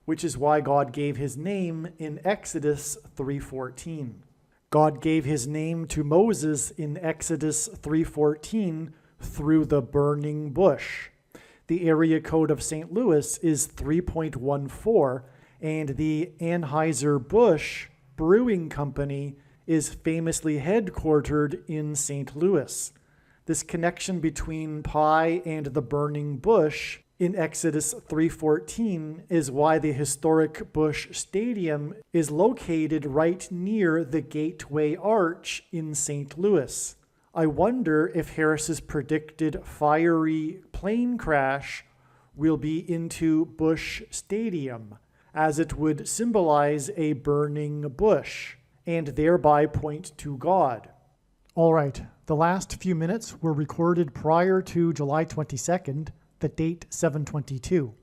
which is why God gave his name in Exodus 3:14. God gave his name to Moses in Exodus 3:14 through the burning bush. The area code of St. Louis is 3.14, and the Anheuser-Busch Brewing Company is famously headquartered in St. Louis. This connection between pie and the burning bush in Exodus 3:14 is why the historic Bush Stadium is located right near the Gateway Arch in St. Louis. I wonder if Harris's predicted fiery plane crash will be into Bush Stadium, as it would symbolize a burning bush and thereby point to God. All right, the last few minutes were recorded prior to July 22nd, the date 7/22.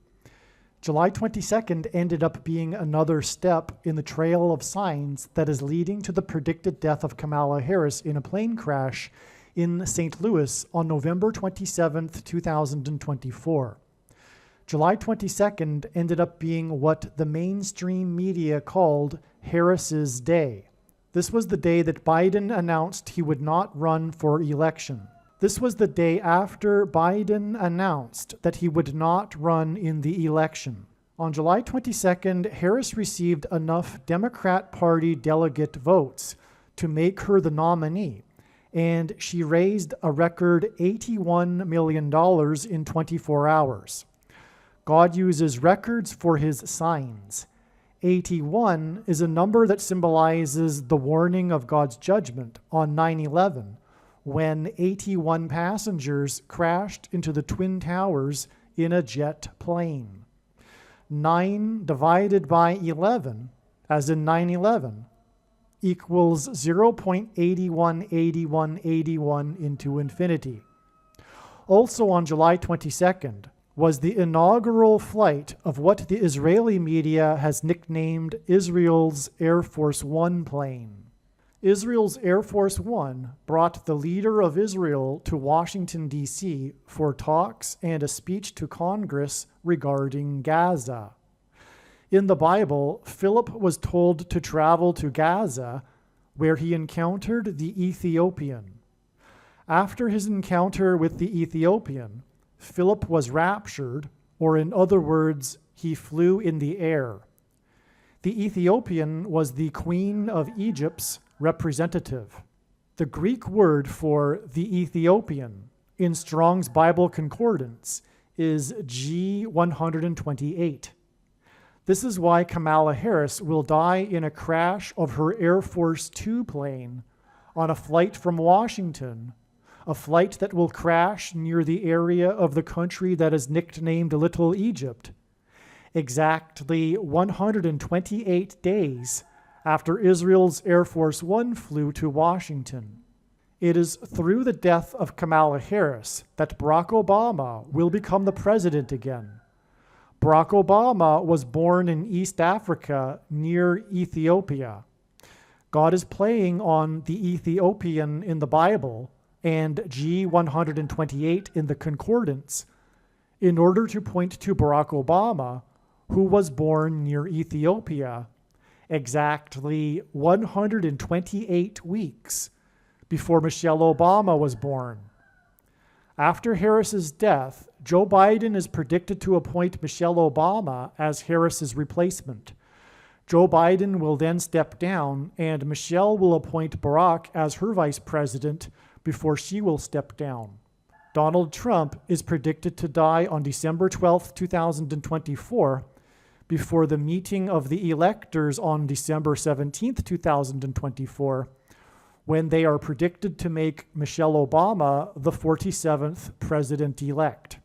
July 22nd ended up being another step in the trail of signs that is leading to the predicted death of Kamala Harris in a plane crash in St. Louis on November 27th, 2024. July 22nd ended up being what the mainstream media called Harris's Day. This was the day that Biden announced he would not run for election. This was the day after Biden announced that he would not run in the election. On July 22nd, Harris received enough Democrat Party delegate votes to make her the nominee, and she raised a record $81 million in 24 hours. God uses records for his signs. 81 is a number that symbolizes the warning of God's judgment on 9/11, when 81 passengers crashed into the Twin Towers in a jet plane. 9 divided by 11, as in 9/11, equals 0.818181 into infinity. Also on July 22nd was the inaugural flight of what the Israeli media has nicknamed Israel's Air Force One plane. Israel's Air Force One brought the leader of Israel to Washington, D.C. for talks and a speech to Congress regarding Gaza. In the Bible, Philip was told to travel to Gaza, where he encountered the Ethiopian. After his encounter with the Ethiopian, Philip was raptured, or in other words, he flew in the air. The Ethiopian was the Queen of Egypt's representative. The Greek word for the Ethiopian in Strong's Bible Concordance is G128. This is why Kamala Harris will die in a crash of her Air Force Two plane on a flight from Washington, a flight that will crash near the area of the country that is nicknamed Little Egypt, exactly 128 days after Israel's Air Force One flew to Washington. It is through the death of Kamala Harris that Barack Obama will become the president again. Barack Obama was born in East Africa near Ethiopia. God is playing on the Ethiopian in the Bible and G128 in the Concordance in order to point to Barack Obama, who was born near Ethiopia exactly 128 weeks before Michelle Obama was born. After Harris's death, Joe Biden is predicted to appoint Michelle Obama as Harris's replacement. Joe Biden will then step down, and Michelle will appoint Barack as her vice president before she will step down. Donald Trump is predicted to die on December 12, 2024, before the meeting of the electors on December 17, 2024, when they are predicted to make Michelle Obama the 47th president-elect.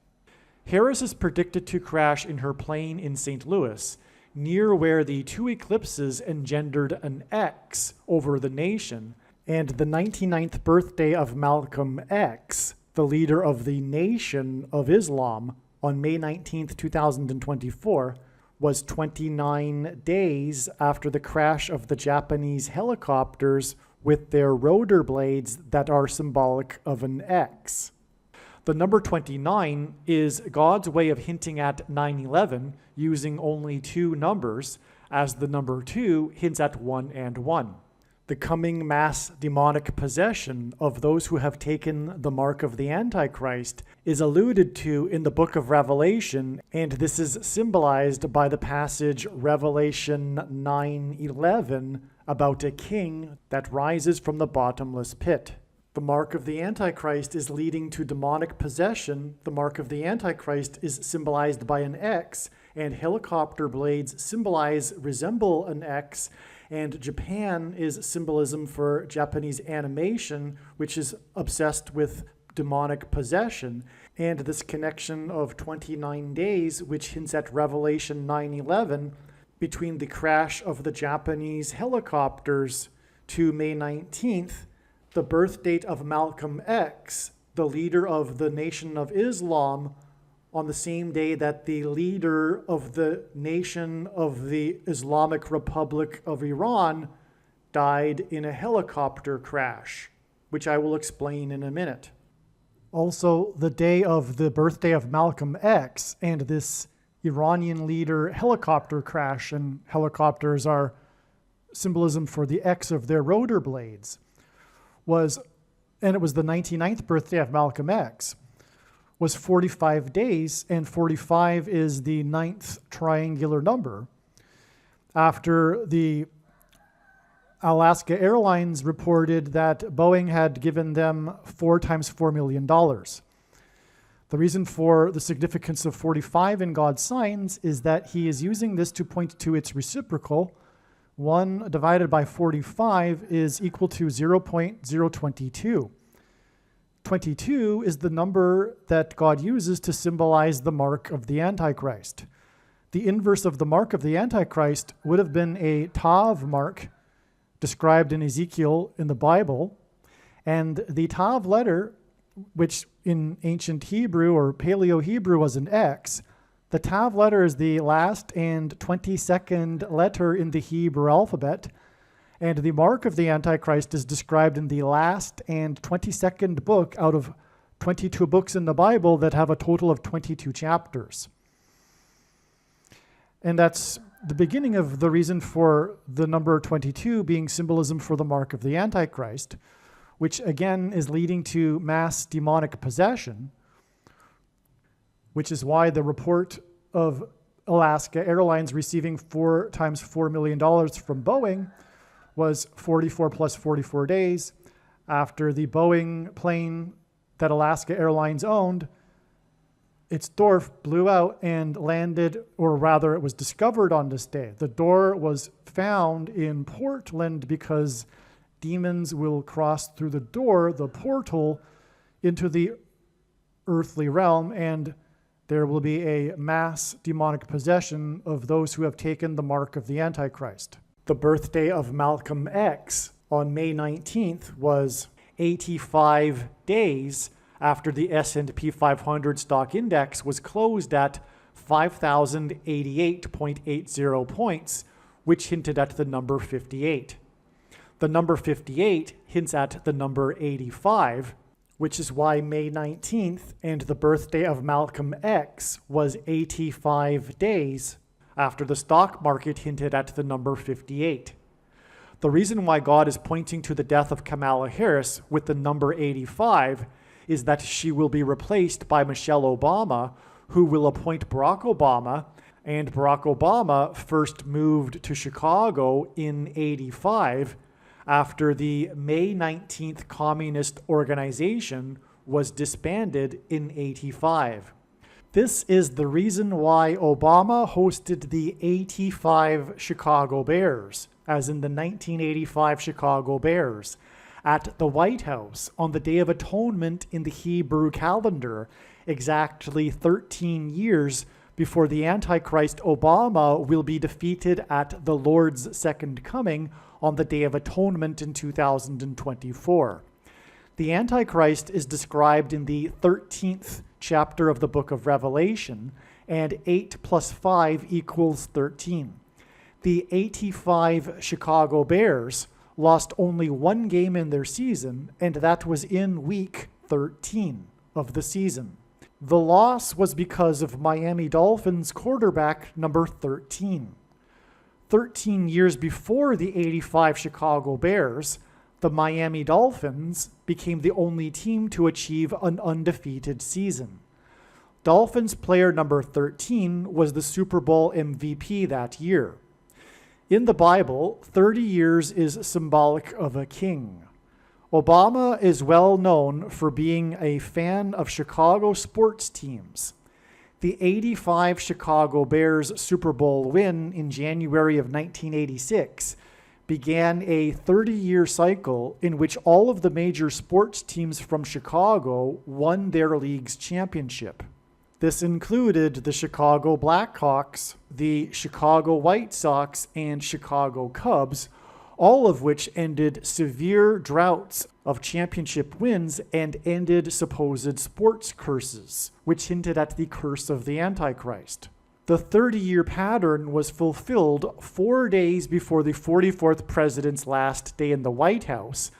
Harris is predicted to crash in her plane in St. Louis, near where the two eclipses engendered an X over the nation, and the 99th birthday of Malcolm X, the leader of the Nation of Islam, on May 19, 2024, was 29 days after the crash of the Japanese helicopters with their rotor blades that are symbolic of an X. The number 29 is God's way of hinting at 9/11 using only two numbers, as the number 2 hints at 1 and 1. The coming mass demonic possession of those who have taken the mark of the Antichrist is alluded to in the book of Revelation, and this is symbolized by the passage Revelation 9:11 about a king that rises from the bottomless pit. The mark of the Antichrist is leading to demonic possession. The mark of the Antichrist is symbolized by an X, and helicopter blades resemble an X, and Japan is symbolism for Japanese animation, which is obsessed with demonic possession. And this connection of 29 days, which hints at Revelation 9:11, between the crash of the Japanese helicopters to May 19th, the birth date of Malcolm X, the leader of the Nation of Islam, on the same day that the leader of the Nation of the Islamic Republic of Iran died in a helicopter crash, which I will explain in a minute. Also, the day of the birthday of Malcolm X and this Iranian leader helicopter crash, and helicopters are symbolism for the X of their rotor blades, it was the 99th birthday of Malcolm X, was 45 days, and 45 is the 9th triangular number. After the Alaska Airlines reported that Boeing had given them 4 times $4 million. The reason for the significance of 45 in God's signs is that he is using this to point to its reciprocal. 1 divided by 45 is equal to 0.022. 22 is the number that God uses to symbolize the mark of the Antichrist. The inverse of the mark of the Antichrist would have been a Tav mark described in Ezekiel in the Bible. And the Tav letter, which in ancient Hebrew or Paleo-Hebrew was an X, the Tav letter is the last and 22nd letter in the Hebrew alphabet, and the mark of the Antichrist is described in the last and 22nd book out of 22 books in the Bible that have a total of 22 chapters. And that's the beginning of the reason for the number 22 being symbolism for the mark of the Antichrist, which again is leading to mass demonic possession, which is why the report of Alaska Airlines receiving 4 times $4 million from Boeing was 44 plus 44 days after the Boeing plane that Alaska Airlines owned, its door blew out and landed, or rather it was discovered on this day. The door was found in Portland because demons will cross through the door, the portal, into the earthly realm, and there will be a mass demonic possession of those who have taken the mark of the Antichrist. The birthday of Malcolm X on May 19th was 85 days after the S&P 500 stock index was closed at 5,088.80 points, which hinted at the number 58. The number 58 hints at the number 85, which is why May 19th and the birthday of Malcolm X was 85 days after the stock market hinted at the number 58. The reason why God is pointing to the death of Kamala Harris with the number 85 is that she will be replaced by Michelle Obama, who will appoint Barack Obama, and Barack Obama first moved to Chicago in 85 after the May 19th Communist Organization was disbanded in 85. This is the reason why Obama hosted the 85 Chicago Bears, as in the 1985 Chicago Bears, at the White House on the Day of Atonement in the Hebrew calendar, exactly 13 years before the Antichrist Obama will be defeated at the Lord's second coming on the Day of Atonement in 2024. The Antichrist is described in the 13th chapter of the book of Revelation, and 8 plus 5 equals 13. The 85 Chicago Bears lost only 1 game in their season, and that was in week 13 of the season. The loss was because of Miami Dolphins quarterback number 13. 13 years before the 85 Chicago Bears, the Miami Dolphins became the only team to achieve an undefeated season. Dolphins player number 13 was the Super Bowl MVP that year. In the Bible, 30 years is symbolic of a king. Obama is well known for being a fan of Chicago sports teams. The '85 Chicago Bears Super Bowl win in January of 1986 began a 30-year cycle in which all of the major sports teams from Chicago won their league's championship. This included the Chicago Blackhawks, the Chicago White Sox, and Chicago Cubs, all of which ended severe droughts of championship wins and ended supposed sports curses, which hinted at the curse of the Antichrist. The 30-year pattern was fulfilled 4 days before the 44th president's last day in the White House,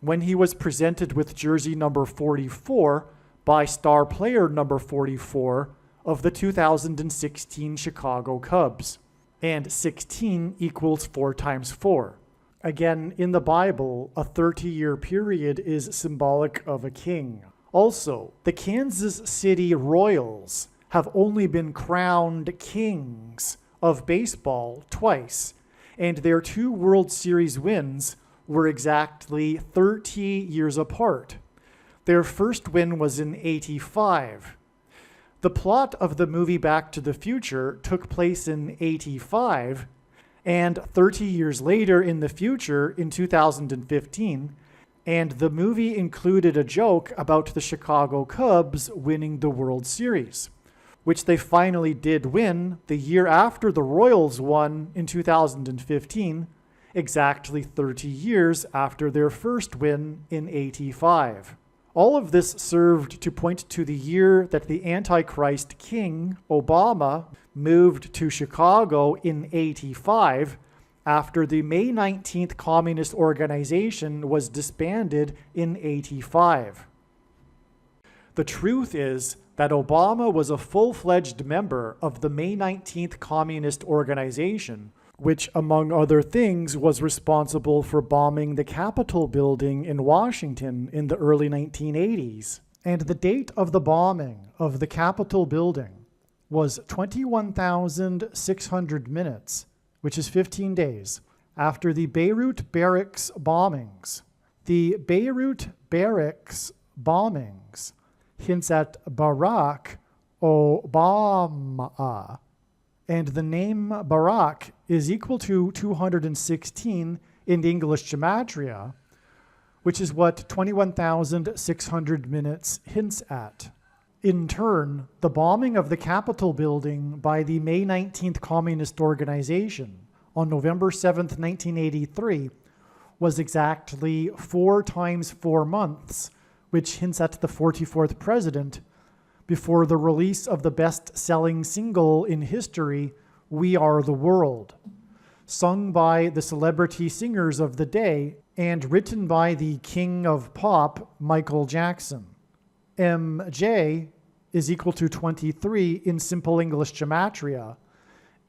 when he was presented with jersey number 44 by star player number 44 of the 2016 Chicago Cubs. And 16 equals 4 times 4. Again, in the Bible, a 30-year period is symbolic of a king. Also, the Kansas City Royals have only been crowned kings of baseball twice, and their 2 World Series wins were exactly 30 years apart. Their first win was in '85. The plot of the movie Back to the Future took place in '85, and 30 years later in the future, in 2015, and the movie included a joke about the Chicago Cubs winning the World Series, which they finally did win the year after the Royals won in 2015, exactly 30 years after their first win in '85. All of this served to point to the year that the Antichrist king, Obama, moved to Chicago in '85 after the May 19th Communist Organization was disbanded in '85. The truth is that Obama was a full-fledged member of the May 19th Communist Organization, which, among other things, was responsible for bombing the Capitol building in Washington in the early 1980s. And the date of the bombing of the Capitol building was 21,600 minutes, which is 15 days, after the Beirut Barracks bombings. The Beirut Barracks bombings hints at Barack Obama, and the name Barack is equal to 216 in English gematria, which is what 21,600 minutes hints at. In turn, the bombing of the Capitol building by the May 19th Communist Organization on November 7th, 1983, was exactly 4 times 4 months, which hints at the 44th president, before the release of the best-selling single in history, We Are the World, sung by the celebrity singers of the day and written by the king of pop, Michael Jackson. MJ is equal to 23 in simple English gematria.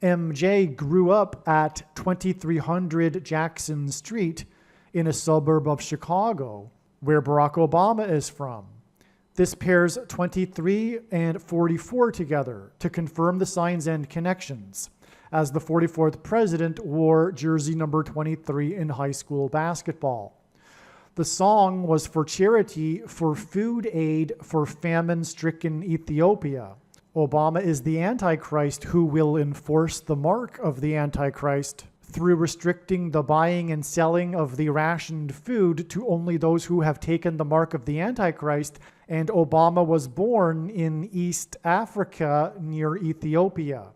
MJ grew up at 2300 Jackson Street in a suburb of Chicago, where Barack Obama is from. This pairs 23 and 44 together to confirm the signs and connections, as the 44th president wore jersey number 23 in high school basketball. The song was for charity for food aid for famine-stricken Ethiopia. Obama is the Antichrist who will enforce the mark of the Antichrist through restricting the buying and selling of the rationed food to only those who have taken the mark of the Antichrist, and Obama was born in East Africa near Ethiopia.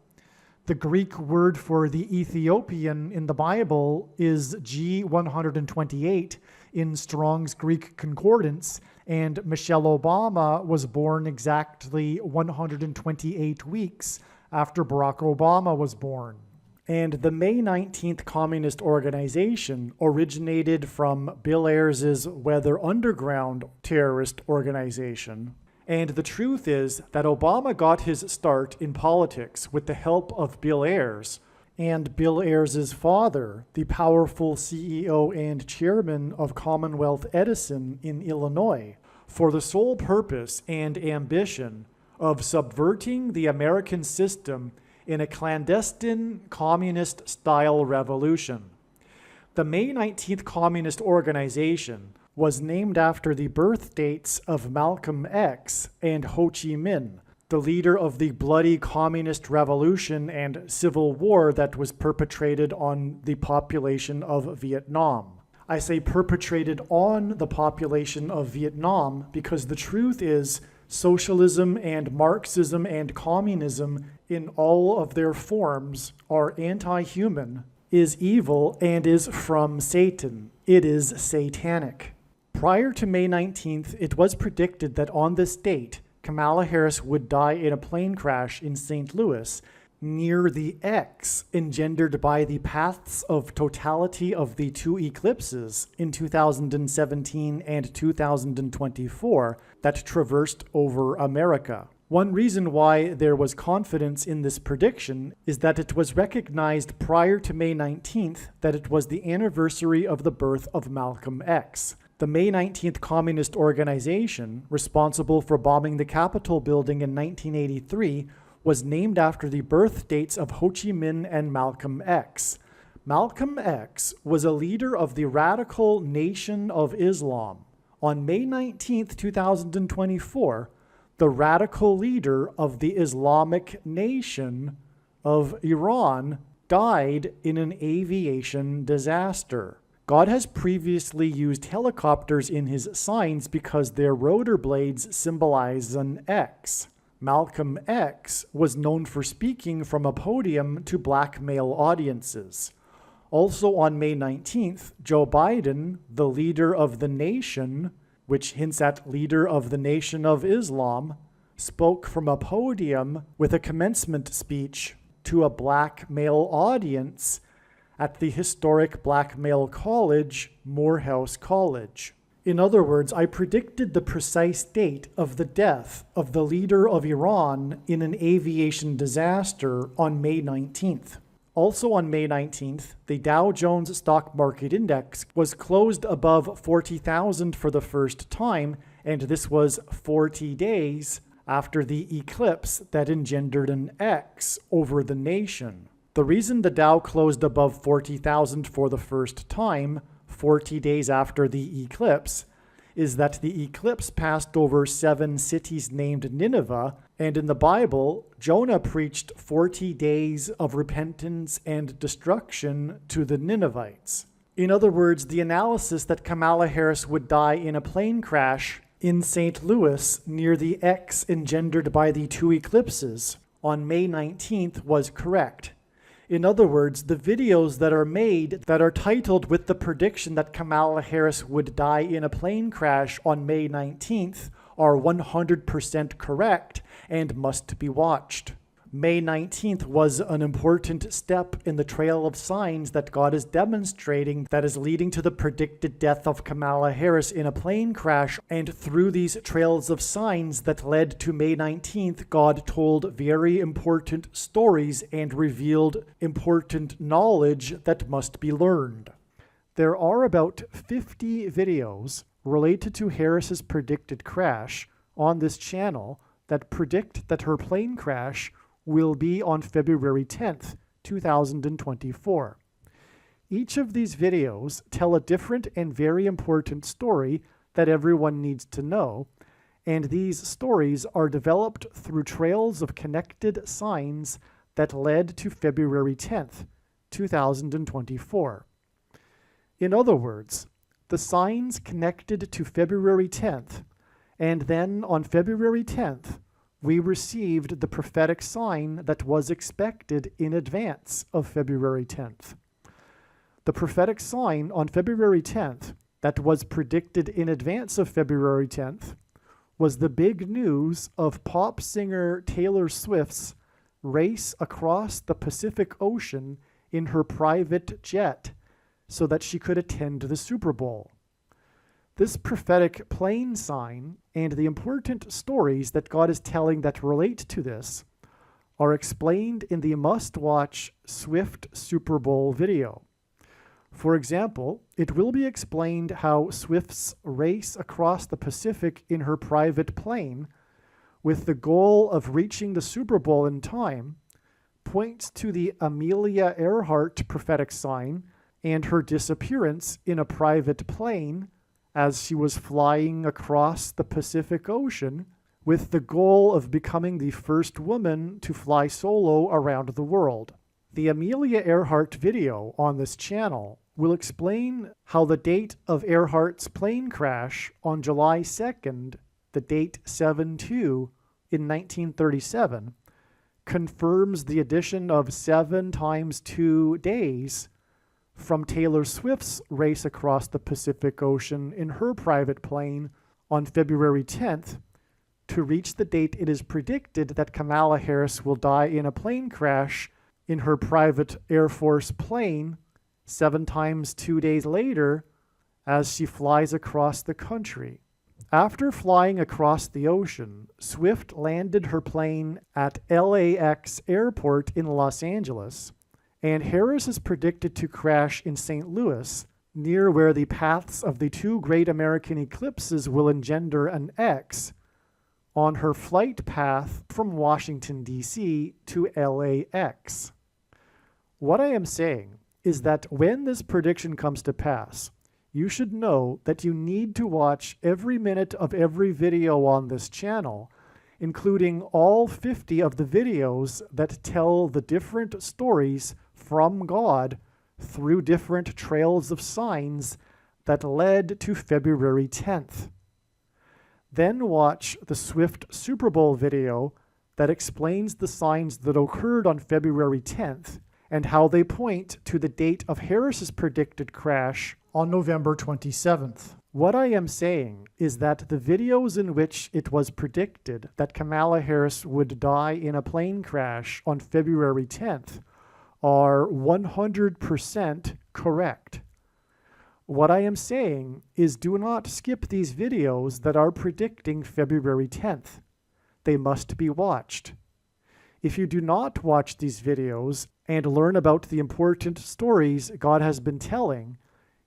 The Greek word for the Ethiopian in the Bible is G128 in Strong's Greek Concordance, and Michelle Obama was born exactly 128 weeks after Barack Obama was born. And the May 19th Communist Organization originated from Bill Ayers' Weather Underground terrorist organization. And the truth is that Obama got his start in politics with the help of Bill Ayers, and Bill Ayers' father, the powerful CEO and chairman of Commonwealth Edison in Illinois, for the sole purpose and ambition of subverting the American system in a clandestine communist-style revolution. The May 19th Communist Organization was named after the birth dates of Malcolm X and Ho Chi Minh, the leader of the bloody communist revolution and civil war that was perpetrated on the population of Vietnam. I say perpetrated on the population of Vietnam because the truth is socialism and Marxism and communism in all of their forms are anti-human, is evil, and is from Satan. It is satanic. Prior to May 19th, it was predicted that on this date, Kamala Harris would die in a plane crash in St. Louis near the X engendered by the paths of totality of the two eclipses in 2017 and 2024 that traversed over America. One reason why there was confidence in this prediction is that it was recognized prior to May 19th that it was the anniversary of the birth of Malcolm X. The May 19th Communist Organization, responsible for bombing the Capitol building in 1983, was named after the birth dates of Ho Chi Minh and Malcolm X. Malcolm X was a leader of the radical Nation of Islam. On May 19th, 2024, the radical leader of the Islamic Nation of Iran died in an aviation disaster. God has previously used helicopters in his signs because their rotor blades symbolize an X. Malcolm X was known for speaking from a podium to black male audiences. Also on May 19th, Joe Biden, the leader of the nation, which hints at leader of the Nation of Islam, spoke from a podium with a commencement speech to a black male audience at the historic black male college, Morehouse College. In other words, I predicted the precise date of the death of the leader of Iran in an aviation disaster on May 19th. Also on May 19th, the Dow Jones Stock Market Index was closed above 40,000 for the first time, and this was 40 days after the eclipse that engendered an X over the nation. The reason the Dow closed above 40,000 for the first time, 40 days after the eclipse, is that the eclipse passed over 7 cities named Nineveh, and in the Bible, Jonah preached 40 days of repentance and destruction to the Ninevites. In other words, the analysis that Kamala Harris would die in a plane crash in St. Louis near the X engendered by the two eclipses on May 19th was correct. In other words, the videos that are made that are titled with the prediction that Kamala Harris would die in a plane crash on May 19th are 100% correct and must be watched. May 19th was an important step in the trail of signs that God is demonstrating that is leading to the predicted death of Kamala Harris in a plane crash, and through these trails of signs that led to May 19th, God told very important stories and revealed important knowledge that must be learned. There are about 50 videos related to Harris's predicted crash on this channel that predict that her plane crash will be on February 10th, 2024. Each of these videos tell a different and very important story that everyone needs to know, and these stories are developed through trails of connected signs that led to February 10th, 2024. In other words, the signs connected to February 10th, and then on February 10th, we received the prophetic sign that was expected in advance of February 10th. The prophetic sign on February 10th that was predicted in advance of February 10th was the big news of pop singer Taylor Swift's race across the Pacific Ocean in her private jet so that she could attend the Super Bowl. This prophetic plane sign and the important stories that God is telling that relate to this are explained in the must-watch Swift Super Bowl video. For example, it will be explained how Swift's race across the Pacific in her private plane, with the goal of reaching the Super Bowl in time, points to the Amelia Earhart prophetic sign and her disappearance in a private plane as she was flying across the Pacific Ocean with the goal of becoming the first woman to fly solo around the world. The Amelia Earhart video on this channel will explain how the date of Earhart's plane crash on July 2nd, the date 7/2 in 1937, confirms the addition of 7 times 2 days from Taylor Swift's race across the Pacific Ocean in her private plane on February 10th to reach the date it is predicted that Kamala Harris will die in a plane crash in her private Air Force plane 7 times 2 days later as she flies across the country. After flying across the ocean, Swift landed her plane at LAX Airport in Los Angeles, and Harris is predicted to crash in St. Louis, near where the paths of the 2 great American eclipses will engender an X on her flight path from Washington, D.C. to LAX. What I am saying is that when this prediction comes to pass, you should know that you need to watch every minute of every video on this channel, including all 50 of the videos that tell the different stories from God through different trails of signs that led to February 10th. Then watch the Swift Super Bowl video that explains the signs that occurred on February 10th and how they point to the date of Harris's predicted crash on November 27th. What I am saying is that the videos in which it was predicted that Kamala Harris would die in a plane crash on February 10th are 100% correct. What I am saying is do not skip these videos that are predicting February 10th. They must be watched. If you do not watch these videos and learn about the important stories God has been telling,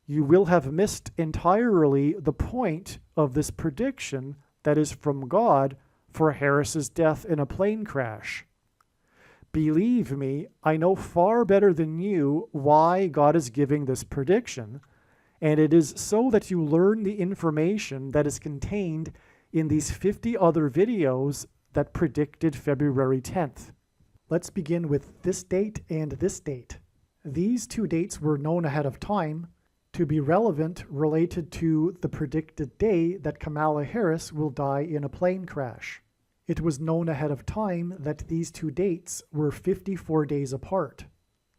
you will have missed entirely the point of this prediction that is from God for Harris's death in a plane crash. Believe me, I know far better than you why God is giving this prediction, and it is so that you learn the information that is contained in these 50 other videos that predicted February 10th. Let's begin with this date and this date. These 2 dates were known ahead of time to be relevant related to the predicted day that Kamala Harris will die in a plane crash. It was known ahead of time that these 2 dates were 54 days apart.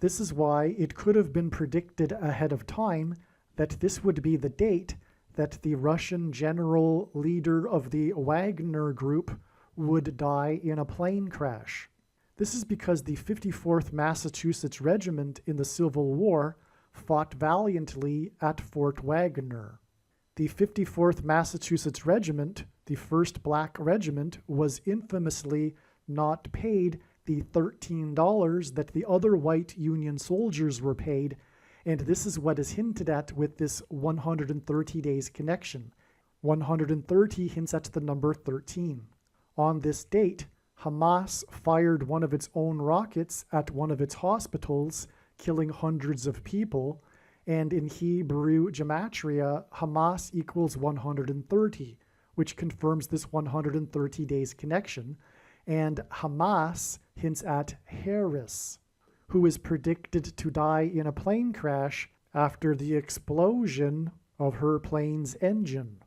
This is why it could have been predicted ahead of time that this would be the date that the Russian general leader of the Wagner Group would die in a plane crash. This is because the 54th Massachusetts Regiment in the Civil War fought valiantly at Fort Wagner. The 54th Massachusetts Regiment, the first black regiment, was infamously not paid the $13 that the other white Union soldiers were paid, and this is what is hinted at with this 130 days connection. 130 hints at the number 13. On this date, Hamas fired one of its own rockets at one of its hospitals, killing hundreds of people, and in Hebrew gematria, Hamas equals 130, which confirms this 130 days connection, and Hamas hints at Harris, who is predicted to die in a plane crash after the explosion of her plane's engine.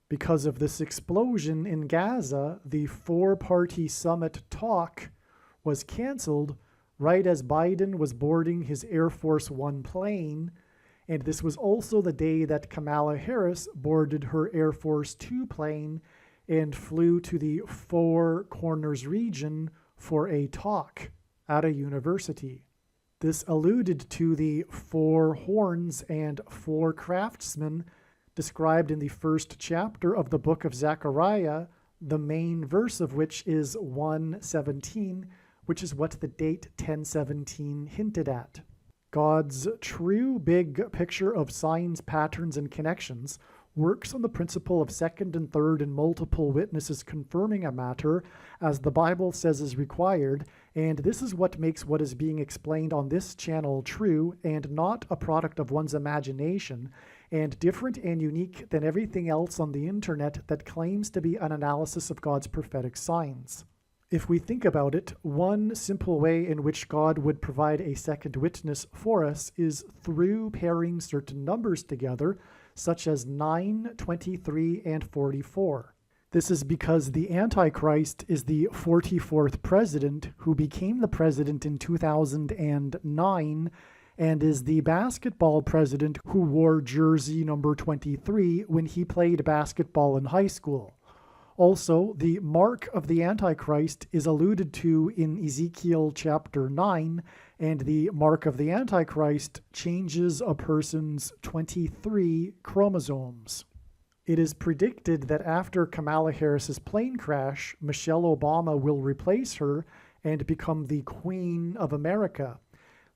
Because of this explosion in Gaza, the 4-party summit talk was canceled right as Biden was boarding his Air Force One plane, and this was also the day that Kamala Harris boarded her Air Force Two plane and flew to the Four Corners region for a talk at a university. This alluded to the 4 horns and 4 craftsmen described in the first chapter of the book of Zechariah, the main verse of which is 1:17, which is what the date 1017 hinted at. God's true big picture of signs, patterns, and connections works on the principle of second and third and multiple witnesses confirming a matter, as the Bible says is required, and this is what makes what is being explained on this channel true and not a product of one's imagination, and different and unique than everything else on the internet that claims to be an analysis of God's prophetic signs. If we think about it, one simple way in which God would provide a second witness for us is through pairing certain numbers together, such as 9, 23, and 44. This is because the Antichrist is the 44th president who became the president in 2009 and is the basketball president who wore jersey number 23 when he played basketball in high school. Also, the mark of the Antichrist is alluded to in Ezekiel chapter 9, and the mark of the Antichrist changes a person's 23 chromosomes. It is predicted that after Kamala Harris's plane crash, Michelle Obama will replace her and become the Queen of America.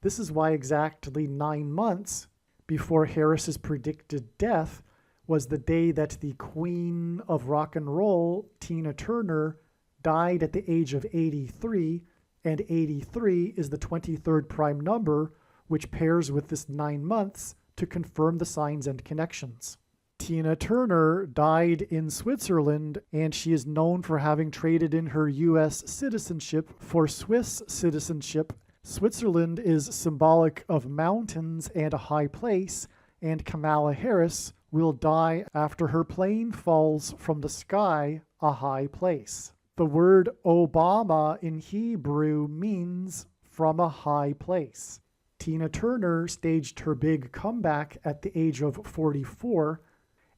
This is why exactly 9 months before Harris's predicted death was the day that the Queen of Rock and Roll, Tina Turner, died at the age of 83, and 83 is the 23rd prime number, which pairs with this 9 months to confirm the signs and connections. Tina Turner died in Switzerland, and she is known for having traded in her U.S. citizenship for Swiss citizenship. Switzerland is symbolic of mountains and a high place, and Kamala Harris will die after her plane falls from the sky, a high place. The word Obama in Hebrew means from a high place. Tina Turner staged her big comeback at the age of 44,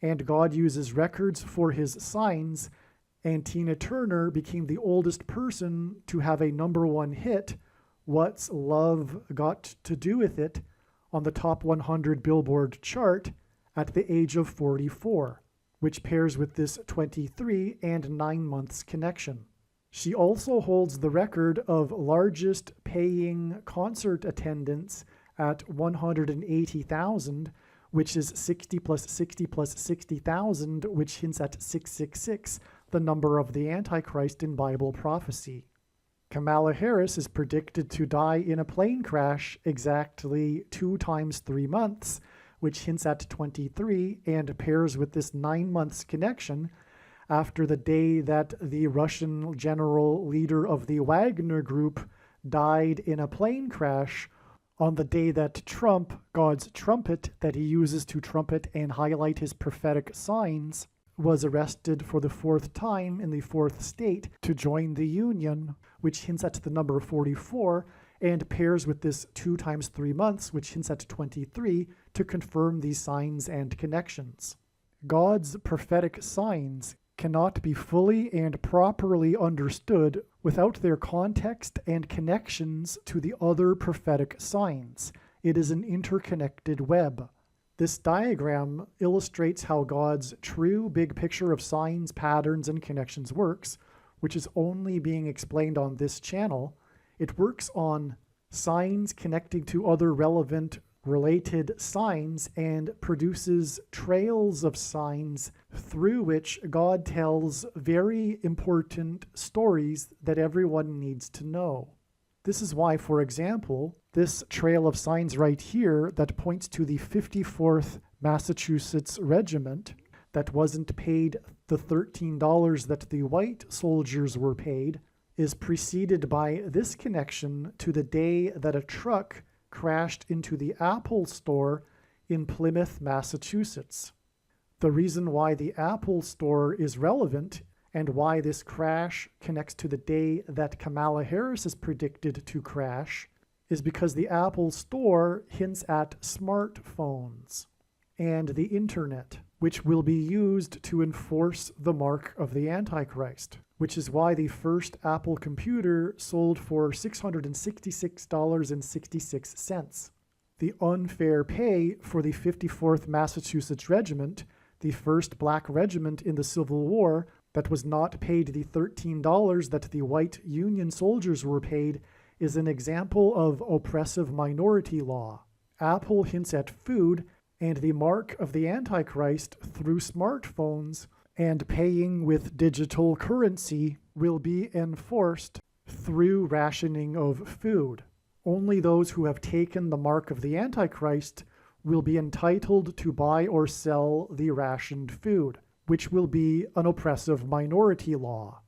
and God uses records for his signs, and Tina Turner became the oldest person to have a #1 hit, What's Love Got to Do With It, on the top 100 Billboard chart at the age of 44, which pairs with this 23 and 9 months connection. She also holds the record of largest paying concert attendance at 180,000, which is 60 plus 60 plus 60,000, which hints at 666, the number of the Antichrist in Bible prophecy. Kamala Harris is predicted to die in a plane crash exactly 2 times 3 months, which hints at 23 and pairs with this 9 months connection after the day that the Russian general leader of the Wagner Group died in a plane crash on the day that Trump, God's trumpet that he uses to trumpet and highlight his prophetic signs, was arrested for the 4th time in the 4th state to join the Union, which hints at the number 44, and pairs with this 2 times 3 months, which hints at 23, to confirm these signs and connections. God's prophetic signs cannot be fully and properly understood without their context and connections to the other prophetic signs. It is an interconnected web. This diagram illustrates how God's true big picture of signs, patterns, and connections works, which is only being explained on this channel. It works on signs connecting to other relevant related signs and produces trails of signs through which God tells very important stories that everyone needs to know. This is why, for example, this trail of signs right here that points to the 54th Massachusetts Regiment that wasn't paid the $13 that the white soldiers were paid is preceded by this connection to the day that a truck crashed into the Apple store in Plymouth, Massachusetts. The reason why the Apple store is relevant and why this crash connects to the day that Kamala Harris is predicted to crash is because the Apple store hints at smartphones and the internet, which will be used to enforce the mark of the Antichrist, which is why the first Apple computer sold for $666.66. The unfair pay for the 54th Massachusetts Regiment, the first black regiment in the Civil War, that was not paid the $13 that the white Union soldiers were paid, is an example of oppressive minority law. Apple hints at food and the mark of the Antichrist through smartphones, and paying with digital currency will be enforced through rationing of food. Only those who have taken the mark of the Antichrist will be entitled to buy or sell the rationed food, which will be an oppressive minority law.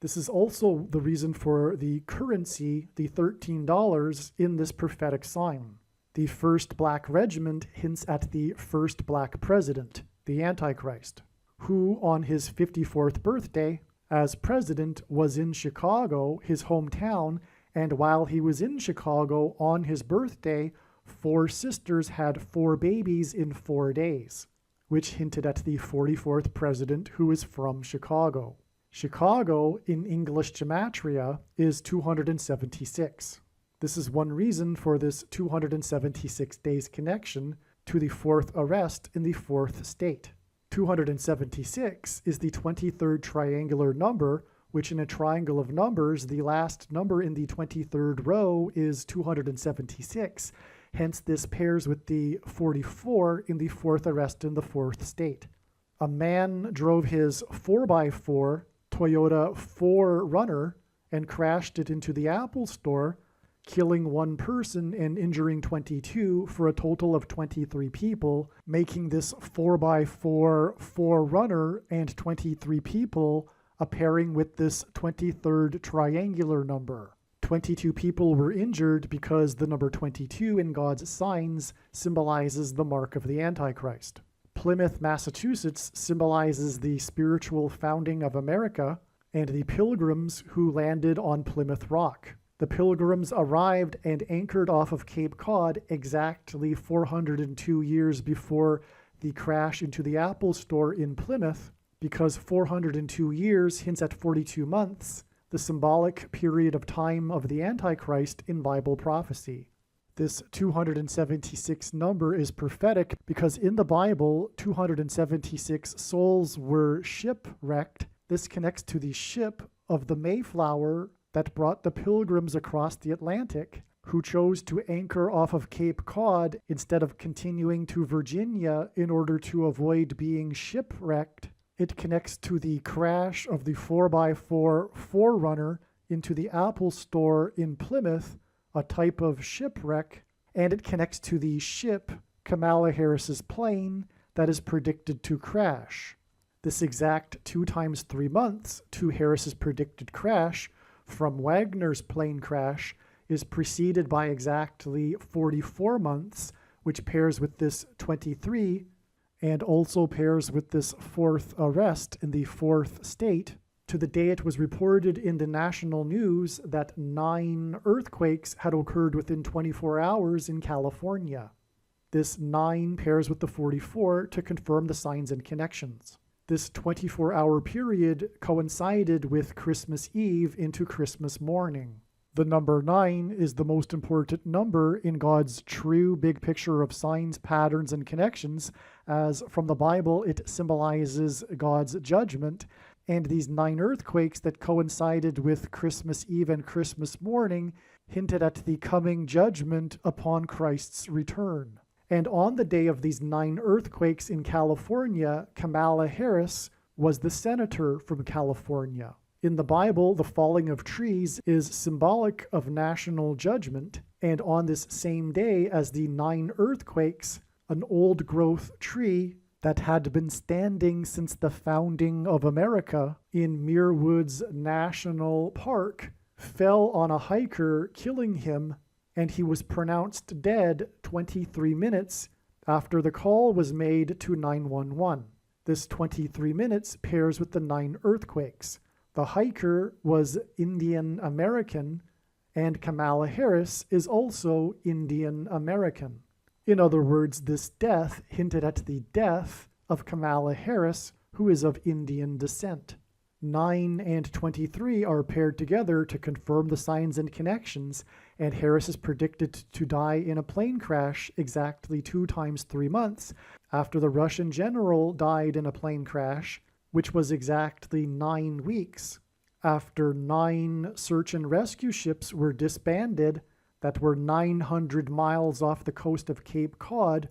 This is also the reason for the currency, the $13, in this prophetic sign. The first black regiment hints at the first black president, the Antichrist, who on his 54th birthday as president was in Chicago, his hometown, and while he was in Chicago on his birthday, 4 sisters had 4 babies in 4 days, which hinted at the 44th president who is from Chicago. Chicago in English gematria is 276. This is one reason for this 276 days connection to the 4th arrest in the 4th state. 276 is the 23rd triangular number, which in a triangle of numbers, the last number in the 23rd row is 276. Hence, this pairs with the 44 in the 4th arrest in the 4th state. A man drove his 4x4 Toyota 4Runner and crashed it into the Apple store, killing 1 person and injuring 22 for a total of 23 people, making this 4x4 4Runner and 23 people a pairing with this 23rd triangular number. 22 people were injured because the number 22 in God's signs symbolizes the mark of the Antichrist. Plymouth, Massachusetts symbolizes the spiritual founding of America and the Pilgrims who landed on Plymouth Rock. The Pilgrims arrived and anchored off of Cape Cod exactly 402 years before the crash into the Apple store in Plymouth, because 402 years hints at 42 months, the symbolic period of time of the Antichrist in Bible prophecy. This 276 number is prophetic because in the Bible, 276 souls were shipwrecked. This connects to the ship of the Mayflower that brought the Pilgrims across the Atlantic, who chose to anchor off of Cape Cod instead of continuing to Virginia in order to avoid being shipwrecked. It connects to the crash of the 4x4 4Runner into the Apple store in Plymouth, a type of shipwreck, and it connects to the ship, Kamala Harris's plane, that is predicted to crash. This exact 2 times 3 months to Harris's predicted crash from Wagner's plane crash is preceded by exactly 44 months, which pairs with this 23 and also pairs with this 4th arrest in the 4th state to the day it was reported in the national news that 9 earthquakes had occurred within 24 hours in California. This 9 pairs with the 44 to confirm the signs and connections. This 24-hour period coincided with Christmas Eve into Christmas morning. The number 9 is the most important number in God's true big picture of signs, patterns, and connections, as from the Bible it symbolizes God's judgment, and these 9 earthquakes that coincided with Christmas Eve and Christmas morning hinted at the coming judgment upon Christ's return. And on the day of these 9 earthquakes in California, Kamala Harris was the senator from California. In the Bible, the falling of trees is symbolic of national judgment, and on this same day as the 9 earthquakes, an old-growth tree that had been standing since the founding of America in Muir Woods National Park fell on a hiker, killing him, and he was pronounced dead 23 minutes after the call was made to 911. This 23 minutes pairs with the 9 earthquakes. The hiker was Indian American, and Kamala Harris is also Indian American. In other words, this death hinted at the death of Kamala Harris, who is of Indian descent. 9 and 23 are paired together to confirm the signs and connections, and Harris is predicted to die in a plane crash exactly 2 times 3 months after the Russian general died in a plane crash, which was exactly 9 weeks after 9 search and rescue ships were disbanded that were 900 miles off the coast of Cape Cod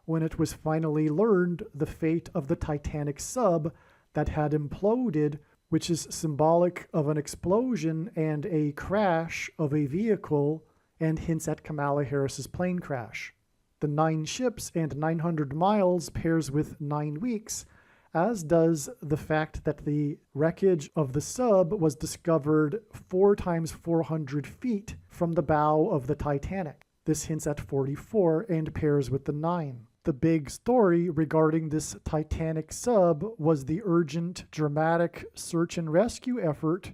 when it was finally learned the fate of the Titanic sub that had imploded, which is symbolic of an explosion and a crash of a vehicle and hints at Kamala Harris's plane crash. The 9 ships and 900 miles pairs with 9 weeks, as does the fact that the wreckage of the sub was discovered 4 times 400 feet from the bow of the Titanic. This hints at 44 and pairs with the 9. The big story regarding this Titanic sub was the urgent, dramatic search and rescue effort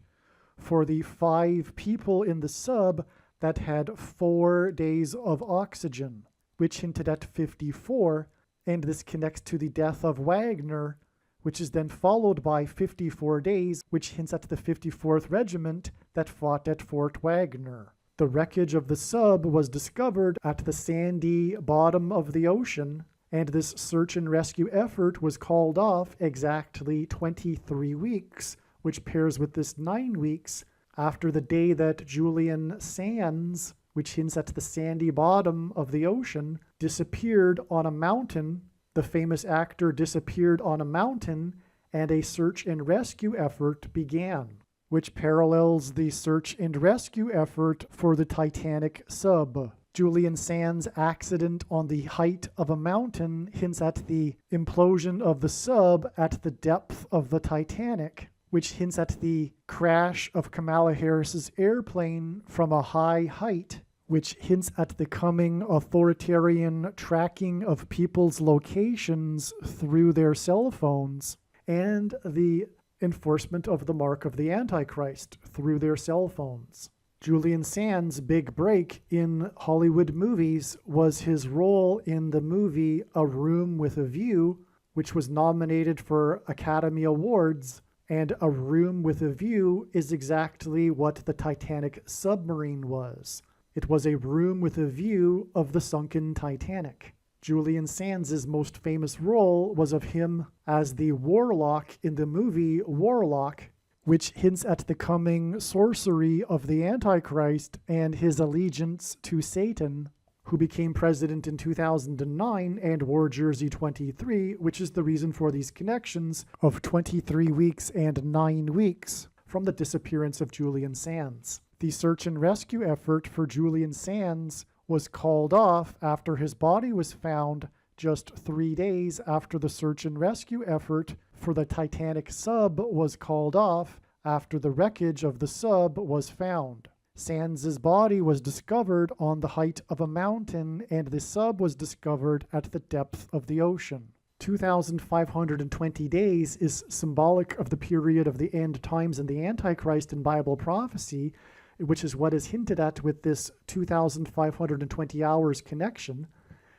for the 5 people in the sub that had 4 days of oxygen, which hinted at 54, and this connects to the death of Wagner, which is then followed by 54 days, which hints at the 54th Regiment that fought at Fort Wagner. The wreckage of the sub was discovered at the sandy bottom of the ocean, and this search and rescue effort was called off exactly 23 weeks, which pairs with this 9 weeks after the day that Julian Sands, which hints at the sandy bottom of the ocean, disappeared on a mountain. The famous actor disappeared on a mountain, and a search and rescue effort began, which parallels the search and rescue effort for the Titanic sub. Julian Sands' accident on the height of a mountain hints at the implosion of the sub at the depth of the Titanic, which hints at the crash of Kamala Harris's airplane from a high height, which hints at the coming authoritarian tracking of people's locations through their cell phones, and the enforcement of the mark of the Antichrist through their cell phones. Julian Sands' big break in Hollywood movies was his role in the movie A Room with a View, which was nominated for Academy Awards, and A Room with a View is exactly what the Titanic submarine was. It was a room with a view of the sunken Titanic. Julian Sands' most famous role was of him as the warlock in the movie Warlock, which hints at the coming sorcery of the Antichrist and his allegiance to Satan, who became president in 2009 and wore jersey 23, which is the reason for these connections of 23 weeks and 9 weeks from the disappearance of Julian Sands. The search and rescue effort for Julian Sands was called off after his body was found just 3 days after the search and rescue effort for the Titanic sub was called off after the wreckage of the sub was found. Sands' body was discovered on the height of a mountain, and the sub was discovered at the depth of the ocean. 2,520 days is symbolic of the period of the end times and the Antichrist in Bible prophecy, which is what is hinted at with this 2,520 hours connection,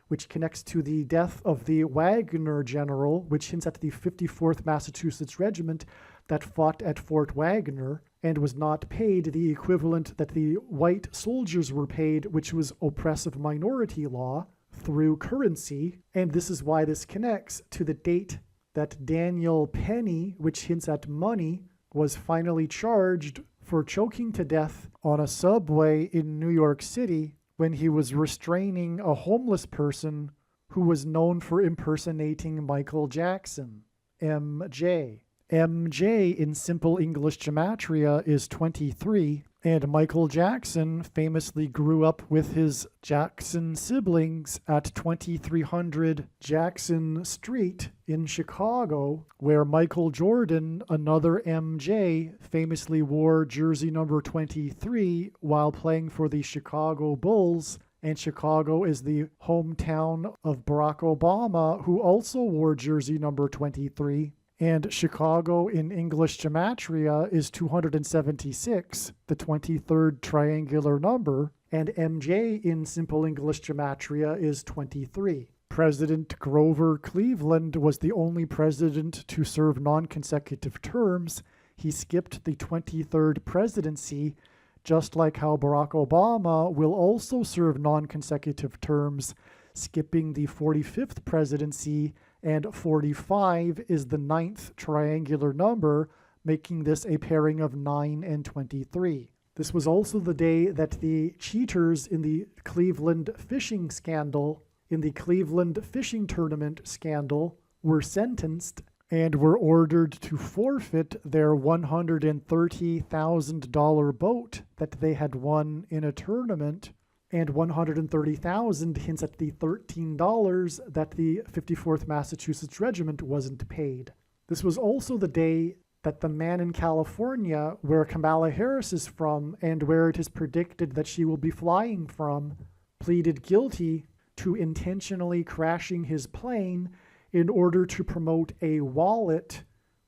which connects to the death of the Wagner general, which hints at the 54th Massachusetts Regiment that fought at Fort Wagner and was not paid the equivalent that the white soldiers were paid, which was oppressive minority law, through currency. And this is why this connects to the date that Daniel Penny, which hints at money, was finally charged for choking to death on a subway in New York City when he was restraining a homeless person who was known for impersonating Michael Jackson, MJ. MJ in Simple English Gematria is 23, and Michael Jackson famously grew up with his Jackson siblings at 2300 Jackson Street in Chicago, where Michael Jordan, another MJ, famously wore jersey number 23 while playing for the Chicago Bulls, and Chicago is the hometown of Barack Obama, who also wore jersey number 23. And Chicago in English Gematria is 276, the 23rd triangular number, and MJ in Simple English Gematria is 23. President Grover Cleveland was the only president to serve non-consecutive terms. He skipped the 23rd presidency, just like how Barack Obama will also serve non-consecutive terms, skipping the 45th presidency, and 45 is the 9th triangular number, making this a pairing of 9 and 23. This was also the day that the cheaters in the Cleveland fishing scandal, in the Cleveland fishing tournament scandal, were sentenced and were ordered to forfeit their $130,000 boat that they had won in a tournament and 130,000 hints at the $13 that the 54th Massachusetts Regiment wasn't paid. This was also the day that the man in California, where Kamala Harris is from and where it is predicted that she will be flying from, pleaded guilty to intentionally crashing his plane in order to promote a wallet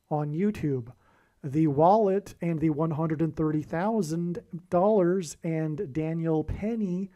on YouTube. The wallet and the $130,000 and Daniel Penny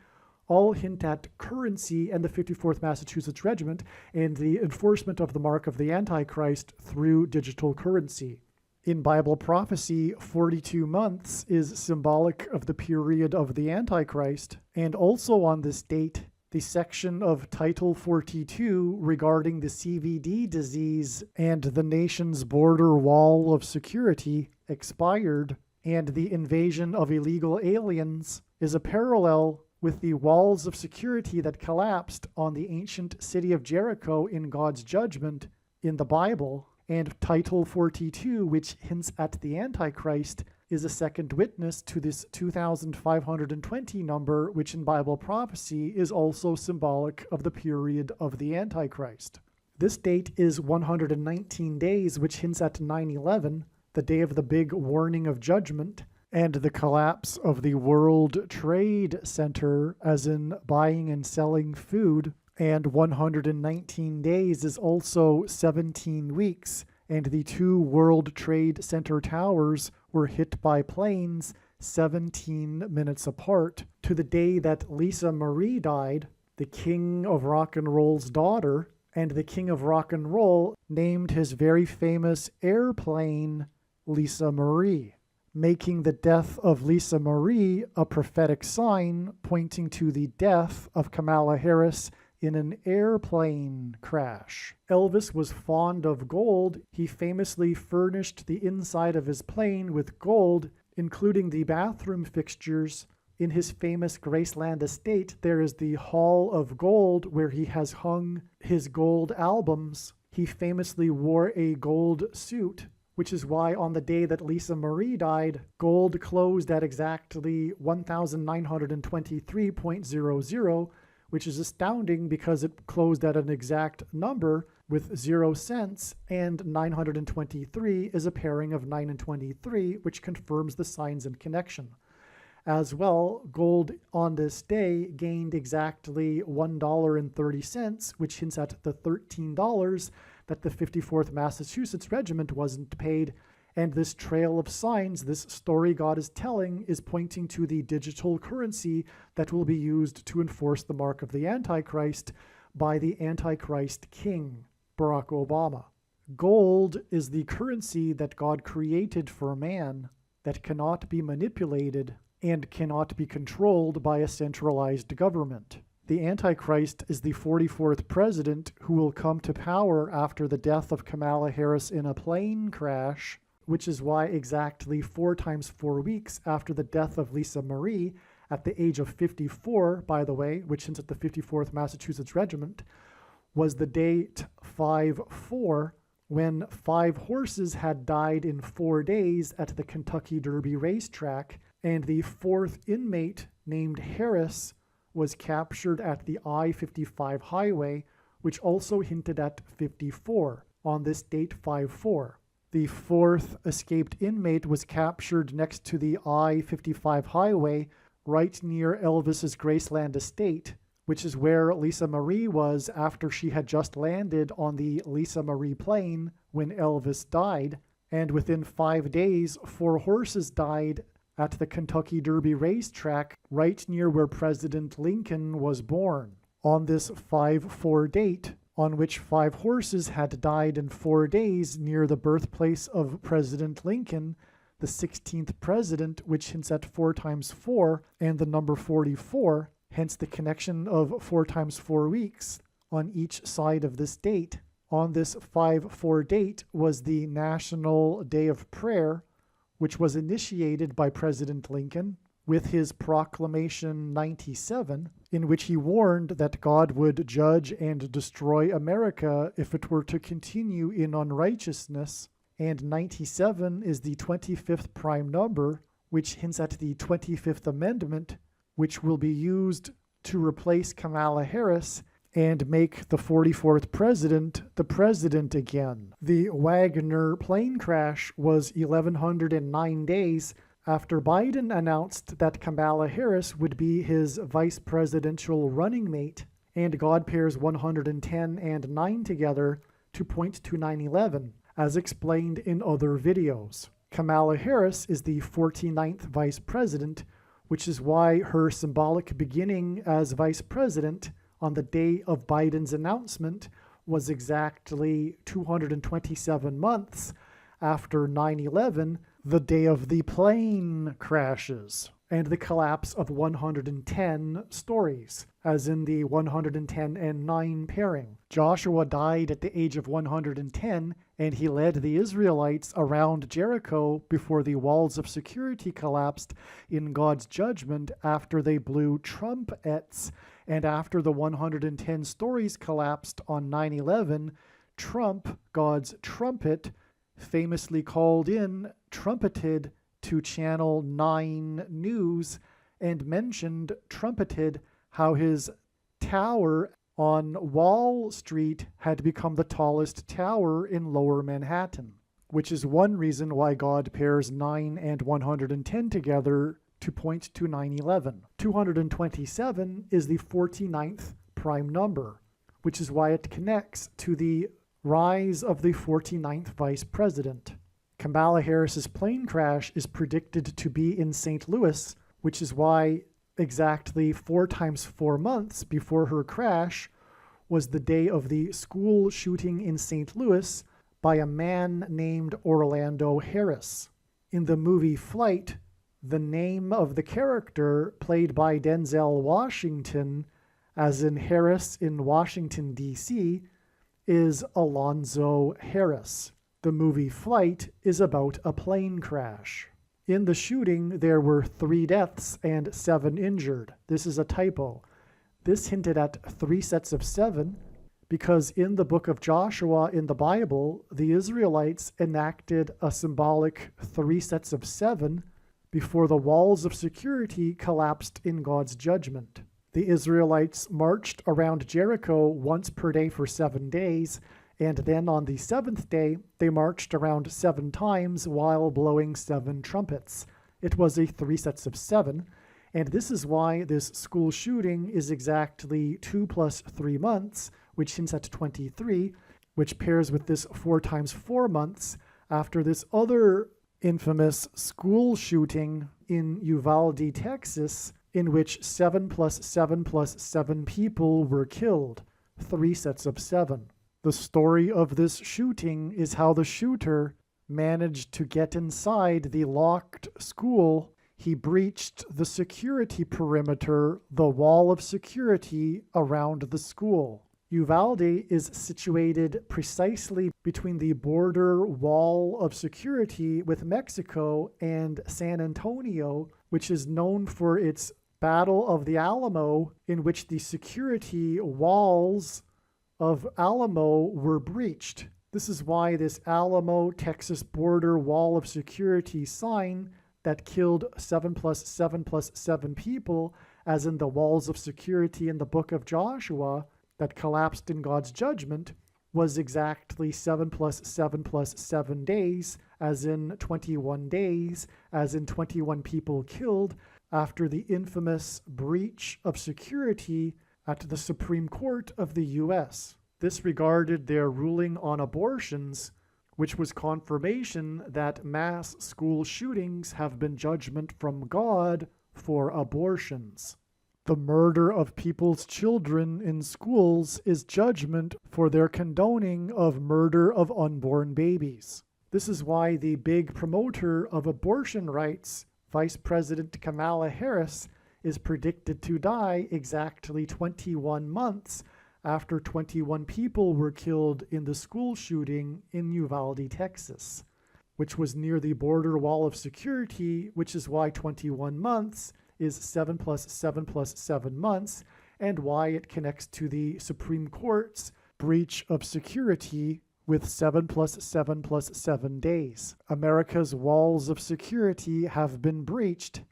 all hint at currency and the 54th Massachusetts Regiment and the enforcement of the mark of the Antichrist through digital currency. In Bible prophecy, 42 months is symbolic of the period of the Antichrist, and also on this date, the section of Title 42 regarding the CVD disease and the nation's border wall of security expired, and the invasion of illegal aliens is a parallel with the walls of security that collapsed on the ancient city of Jericho in God's judgment in the Bible. And Title 42, which hints at the Antichrist, is a second witness to this 2,520 number, which in Bible prophecy is also symbolic of the period of the Antichrist. This date is 119 days, which hints at 9/11, the day of the big warning of judgment, and the collapse of the World Trade Center, as in buying and selling food. And 119 days is also 17 weeks, and the two World Trade Center towers were hit by planes 17 minutes apart, to the day that Lisa Marie died, the King of Rock and Roll's daughter, and the King of Rock and Roll named his very famous airplane Lisa Marie, making the death of Lisa Marie a prophetic sign pointing to the death of Kamala Harris in an airplane crash. Elvis was fond of gold. He famously furnished the inside of his plane with gold, including the bathroom fixtures. In his famous Graceland estate, there is the Hall of Gold where he has hung his gold albums. He famously wore a gold suit, which is why on the day that Lisa Marie died, gold closed at exactly 1,923.00, which is astounding because it closed at an exact number with 0 cents, and 923 is a pairing of 9 and 23, which confirms the signs and connection. As well, gold on this day gained exactly $1.30, which hints at the $13 that the 54th Massachusetts Regiment wasn't paid. And this trail of signs, this story God is telling, is pointing to the digital currency that will be used to enforce the mark of the Antichrist by the Antichrist King, Barack Obama. Gold is the currency that God created for man that cannot be manipulated and cannot be controlled by a centralized government. The Antichrist is the 44th president who will come to power after the death of Kamala Harris in a plane crash, which is why exactly 4 times 4 weeks after the death of Lisa Marie, at the age of 54, by the way, which hints at the 54th Massachusetts Regiment, was the date 5/4, when 5 horses had died in 4 days at the Kentucky Derby racetrack, and the 4th inmate, named Harris, was captured at the I-55 highway, which also hinted at 54, on this date 5/4. The 4th escaped inmate was captured next to the I-55 highway, right near Elvis's Graceland estate, which is where Lisa Marie was after she had just landed on the Lisa Marie plane when Elvis died. And within 5 days, 4 horses died at the Kentucky Derby racetrack, right near where President Lincoln was born. On this 5/4 date, on which 5 horses had died in 4 days near the birthplace of President Lincoln, the 16th president, which hints at 4 times 4 and the number 44, hence the connection of 4 times 4 weeks on each side of this date. On this 5/4 date was the National Day of Prayer, which was initiated by President Lincoln with his Proclamation 97, in which he warned that God would judge and destroy America if it were to continue in unrighteousness. And 97 is the 25th prime number, which hints at the 25th Amendment, which will be used to replace Kamala Harris and make the 44th president the president again. The Wagner plane crash was 1,109 days after Biden announced that Kamala Harris would be his vice presidential running mate, and God pairs 110 and 9 together to point to 9/11, as explained in other videos. Kamala Harris is the 49th vice president, which is why her symbolic beginning as vice president on the day of Biden's announcement was exactly 227 months after 9/11, the day of the plane crashes and the collapse of 110 stories, as in the 110 and 9 pairing. Joshua died at the age of 110, and he led the Israelites around Jericho before the walls of security collapsed in God's judgment after they blew trumpets. And after the 110 stories collapsed on 9/11, Trump, God's trumpet, famously called in, trumpeted to Channel 9 News and trumpeted how his tower on Wall Street had become the tallest tower in Lower Manhattan, which is one reason why God pairs 9 and 110 together to point to 9/11. 227 is the 49th prime number, which is why it connects to the rise of the 49th vice president. Kamala Harris's plane crash is predicted to be in St. Louis, which is why exactly 4 times 4 months before her crash was the day of the school shooting in St. Louis by a man named Orlando Harris. In the movie Flight, the name of the character played by Denzel Washington, as in Harris in Washington, D.C., is Alonzo Harris. The movie Flight is about a plane crash. In the shooting, there were 3 deaths and 7 injured. This is a typo. This hinted at 3 sets of 7 because in the book of Joshua in the Bible, the Israelites enacted a symbolic 3 sets of 7 before the walls of security collapsed in God's judgment. The Israelites marched around Jericho once per day for 7 days, and then on the 7th day, they marched around 7 times while blowing 7 trumpets. It was a 3 sets of 7, and this is why this school shooting is exactly 2 plus 3 months, which hints at 23, which pairs with this 4 times 4 months after this other infamous school shooting in Uvalde, Texas, in which 7 plus 7 plus 7 people were killed, 3 sets of 7. The story of this shooting is how the shooter managed to get inside the locked school. He breached the security perimeter, the wall of security around the school. Uvalde is situated precisely between the border wall of security with Mexico and San Antonio, which is known for its Battle of the Alamo, in which the security walls of Alamo were breached. This is why this Alamo, Texas border wall of security sign that killed 7 plus 7 plus 7 people, as in the walls of security in the book of Joshua that collapsed in God's judgment, was exactly 7 plus 7 plus 7 days, as in 21 days, as in 21 people killed, after the infamous breach of security at the Supreme Court of the U.S. This regarded their ruling on abortions, which was confirmation that mass school shootings have been judgment from God for abortions. The murder of people's children in schools is judgment for their condoning of murder of unborn babies. This is why the big promoter of abortion rights, Vice President Kamala Harris, is predicted to die exactly 21 months after 21 people were killed in the school shooting in Uvalde, Texas, which was near the border wall of security, which is why 21 months is 7 plus 7 plus 7 months, and why it connects to the Supreme Court's breach of security with 7 plus 7 plus 7 days. America's walls of security have been breached,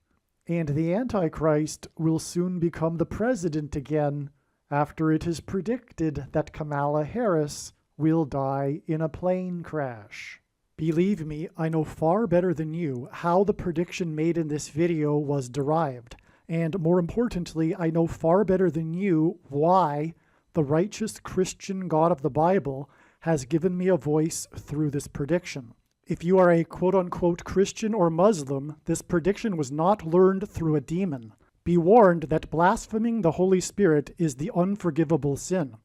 and the Antichrist will soon become the president again after it is predicted that Kamala Harris will die in a plane crash. Believe me, I know far better than you how the prediction made in this video was derived, and more importantly, I know far better than you why the righteous Christian God of the Bible has given me a voice through this prediction. If you are a quote-unquote Christian or Muslim, this prediction was not learned through a demon. Be warned that blaspheming the Holy Spirit is the unforgivable sin.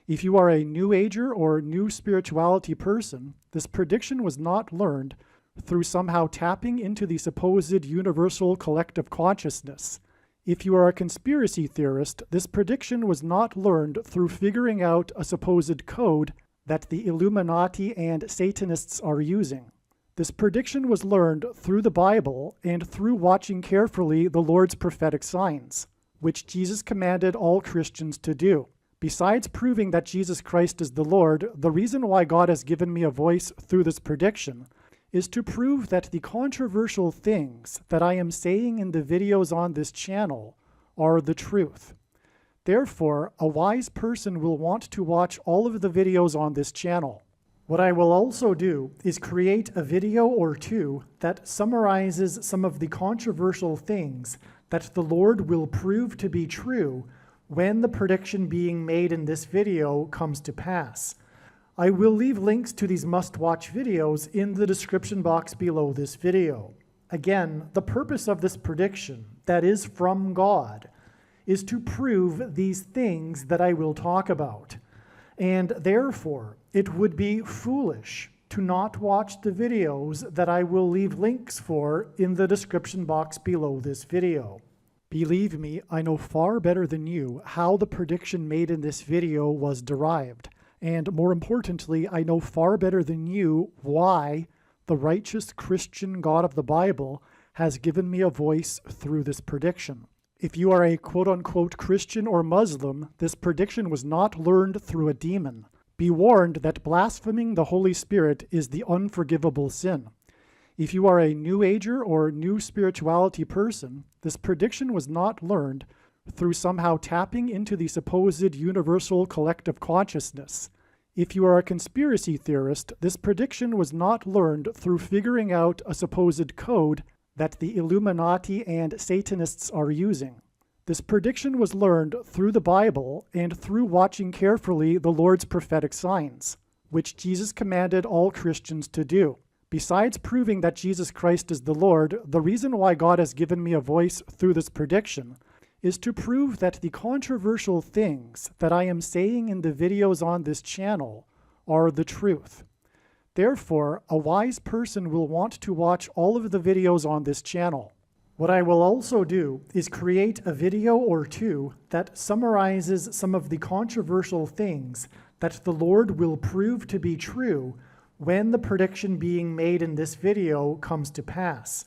If you are a New Ager or New Spirituality person, this prediction was not learned through somehow tapping into the supposed universal collective consciousness. If you are a conspiracy theorist, this prediction was not learned through figuring out a supposed code that the Illuminati and Satanists are using. This prediction was learned through the Bible and through watching carefully the Lord's prophetic signs, which Jesus commanded all Christians to do. Besides proving that Jesus Christ is the Lord, the reason why God has given me a voice through this prediction is to prove that the controversial things that I am saying in the videos on this channel are the truth. Therefore, a wise person will want to watch all of the videos on this channel. What I will also do is create a video or two that summarizes some of the controversial things that the Lord will prove to be true when the prediction being made in this video comes to pass. I will leave links to these must-watch videos in the description box below this video. Again, the purpose of this prediction, that is from God, is to prove these things that I will talk about. And therefore, it would be foolish to not watch the videos that I will leave links for in the description box below this video. Believe me, I know far better than you how the prediction made in this video was derived, and more importantly, I know far better than you why the righteous Christian God of the Bible has given me a voice through this prediction. If you are a quote-unquote Christian or Muslim, this prediction was not learned through a demon. Be warned that blaspheming the Holy Spirit is the unforgivable sin. If you are a New Ager or New Spirituality person, this prediction was not learned through somehow tapping into the supposed universal collective consciousness. If you are a conspiracy theorist, this prediction was not learned through figuring out a supposed code that the Illuminati and Satanists are using. This prediction was learned through the Bible and through watching carefully the Lord's prophetic signs, which Jesus commanded all Christians to do. Besides proving that Jesus Christ is the Lord, the reason why God has given me a voice through this prediction is to prove that the controversial things that I am saying in the videos on this channel are the truth. Therefore, a wise person will want to watch all of the videos on this channel. What I will also do is create a video or two that summarizes some of the controversial things that the Lord will prove to be true when the prediction being made in this video comes to pass.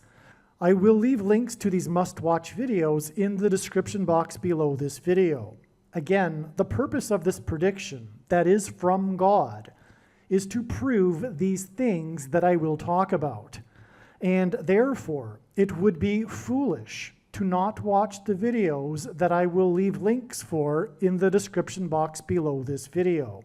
I will leave links to these must-watch videos in the description box below this video. Again, the purpose of this prediction, that is from God, is to prove these things that I will talk about. And therefore, it would be foolish to not watch the videos that I will leave links for in the description box below this video.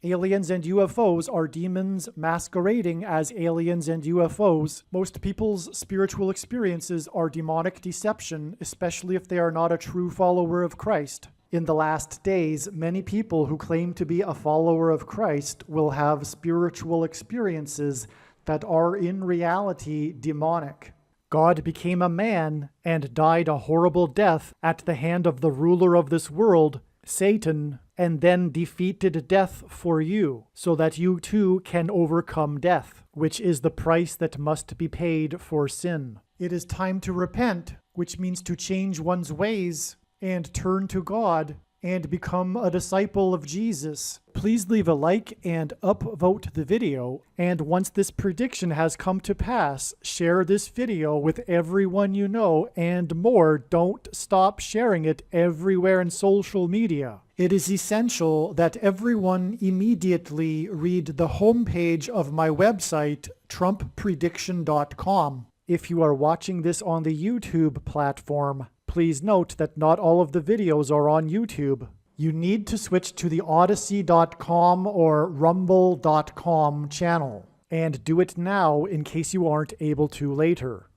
Aliens and UFOs are demons masquerading as aliens and UFOs. Most people's spiritual experiences are demonic deception, especially if they are not a true follower of Christ. In the last days, many people who claim to be a follower of Christ will have spiritual experiences that are in reality demonic. God became a man and died a horrible death at the hand of the ruler of this world, Satan, and then defeated death for you, so that you too can overcome death, which is the price that must be paid for sin. It is time to repent, which means to change one's ways and turn to God and become a disciple of Jesus. Please leave a like and upvote the video, and once this prediction has come to pass, share this video with everyone you know, and more, don't stop sharing it everywhere in social media. It is essential that everyone immediately read the homepage of my website, TrumpPrediction.com. If you are watching this on the YouTube platform, please note that not all of the videos are on YouTube. You need to switch to the Odyssey.com or Rumble.com channel, and do it now in case you aren't able to later.